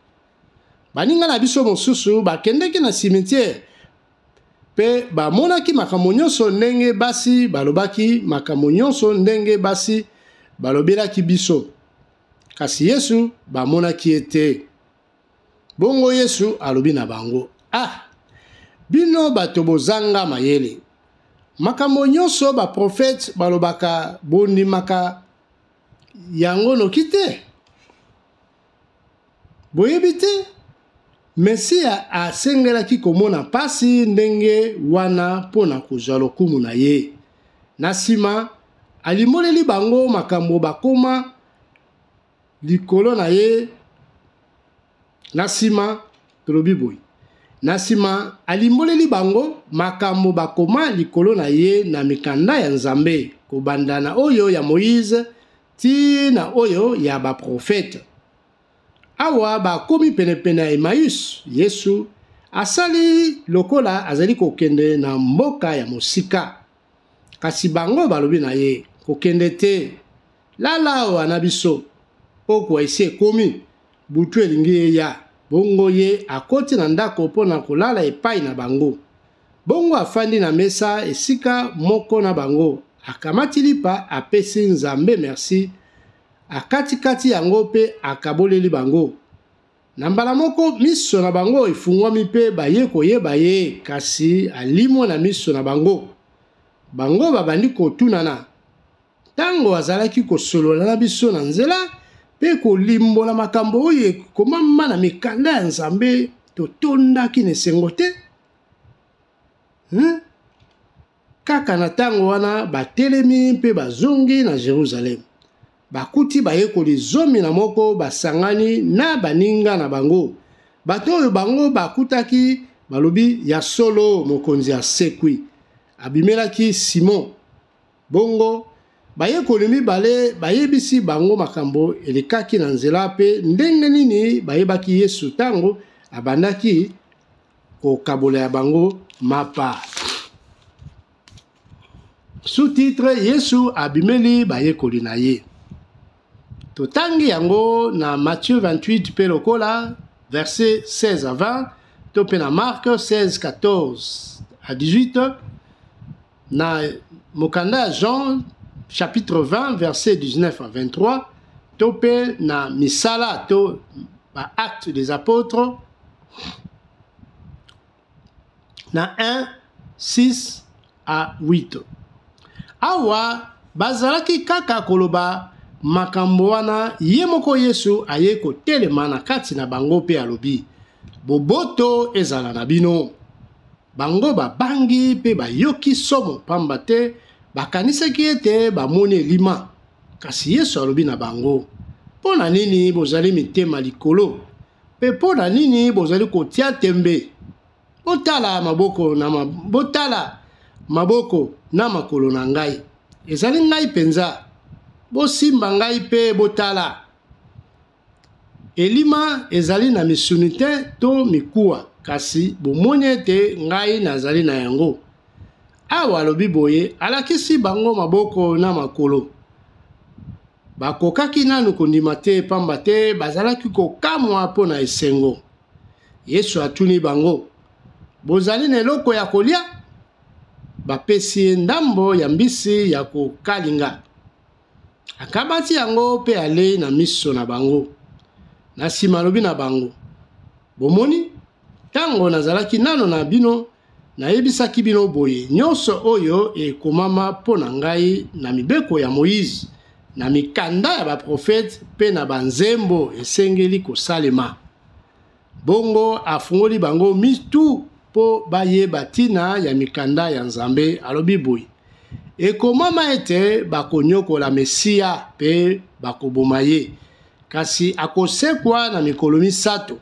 Baninga na biso mosusu bakendeki na cimetière pe bamonaki makambo nyonso ndenge basi balobaki, makambo nyonso ndenge basi balobelaki biso. Kasi Yesu bamonaki ete. Bongo Yesu alobi na bango, bino bato bozanga mayele. Makambo nyonso ba prophète balobaka bondimaka yango noki te. Boyebi te, Mesia asengelaki komona pasi ndenge wana pona kozwa lokumu na ye. Na sima alimoleli bango makambo bakoma likolo na ye. Na sima tolobi boy. Na sima alimoleli bango makambo bakoma likolo na ye na mikanda ya Nzambe, kobanda na oyo ya Moïse ti na oyo ya ba prophète. Awa bakomi penepene ya Emmaüs, Yesu asali lokola azali kokende na mboka ya mosika. Kasi bango balobi na ye, kokende te, lala wana biso, oko esi ekomi, butu elingi eya. Bongo ye akoti na ndako pona kolala epai na bango. Bongo afandi na mesa esika moko na bango. Akamati lipa apesi Nzambe merci. Akati yango pe akaboleli bango. Na mbala moko miso na bango efungwami pe baye koyeba ye, kasi alimo na miso na bango. Bango babandi kotunana. Tango azalaki kosolola na biso na nzela, pe kolimbola makambo oyo komama na mikanda ya Nzambe totondaki na esengo te. Kaka na tango wana batelemi pe bazongi na Jerusalem. bakuti bayekoli 11 basangani na baninga na bango. Bato oyo bango bakutaki balobi ya solo mokonzi asekwi. Abimelaki Simon. Bongo bayekoli mibale bayebisi bango makambo elekaki na nzela pe ndenge nini bayebaki Yesu tango abandaki kokabola ya bango mapa. Sous-titre Yesu abimeli bayekoli na ye. Totangi yango na Matthieu 28 pe lokola verset 16 à 20, to pe na Marc 16 14 à 18, na mokanda Jean chapitre 20 verset 19 à 23, to pe na misala to ba acte des apôtres na 1 6 à 8. Awa bazalaki kaka koloba makambo wana ye moko Yesu aye kotelema na kati na bango pe alobi boboto ezala na bino. Bango babangi pe bayoki somo pamba te bakanisaki ete bamoni elima. Kasi Yesu alobi na bango mpo na nini bozali mitema likolo pe mpo na nini bozali kotia tembe. Botala maboko na makolo na ngai. Ezali ngai penza. Bosimba ngai pe botala. Elima ezali na misuni te to mikuwa. Kasi bomoni ete ngai nazali na yango. Awa alobi boye alakisi bango maboko na makolo. Bakokaki nanu kondima te pamba te bazalaki kokamwa mpo na esengo. Yesu atuni bango. Bozali na eloko ya kolia? Bapesi ndambo ya mbisi ya kokalinga. Akabati yango pe ale na miso na bango. Na sima lobi na bango. Bomoni, tango nazalaki nano na bino, na yebisaki bino boye. Nyonso oyo ekomama po na ngai na mibeko ya Moïse, na mikanda ya baprofete pe na banzembo esengeli kosalema. Bongo afungoli bango mitu po bayeba tina ya mikanda ya Nzambe alobi boye. Ekomama ete bakonyokola Mesia pe bakoboma ye. Kasi akosekwa na mikolo misato.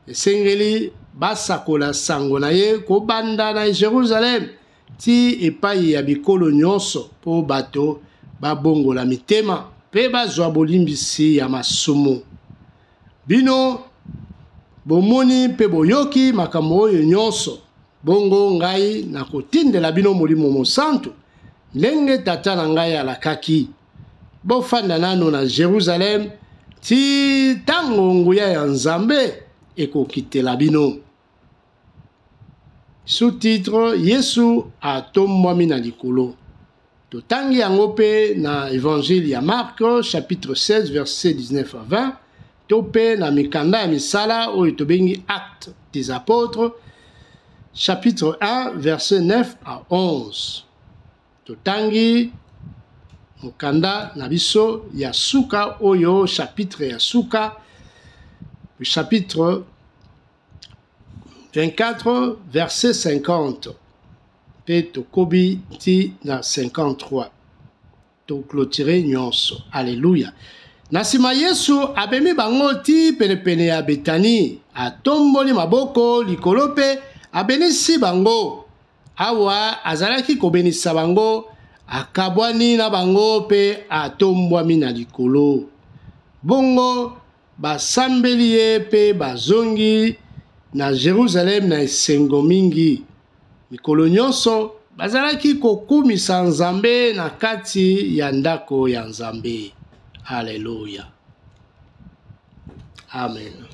Esengeli basakola sango na ye kobanda na Jerusalem ti epai ya bikolo nyonso po bato babongola mitema pe bazwa bolimbisi ya masumu. Bino bomoni pe boyoki makambo oyo nyonso. Bongo ngai na kotindela bino molimo mosantu ndenge tata na ngai alakaki. Bofanda nano na Jerusalem ti tango nguya ya Nzambe ekokitela bino. Sous-titre Yesu atombwami na likolo. Totangi yango pe na évangile ya Marc chapitre 16 verset 19 à 20. Topé na mikanda ya misala oyo tobengi acte des apôtres chapitre 1 verset 9 à 11. Totangi mokanda na biso ya suka oyo chapitre ya suka chapitre 24 verset 50 pe tokobi ti na 53. To clôturer nyonso. Alléluia. Nasima Yesu abemi bango ti penepene ya Betani, atomboli maboko likolo pe abenisi bango. Awa azalaki kobenisa bango, akabwani na bango pe atombwami na likolo. Bongo basambeli ye pe bazongi na Jerusalem na esengo mingi. Mikolo nyonso bazalaki kokumisa Nzambe na kati ya ndako ya Nzambe. Alléluia. Amen.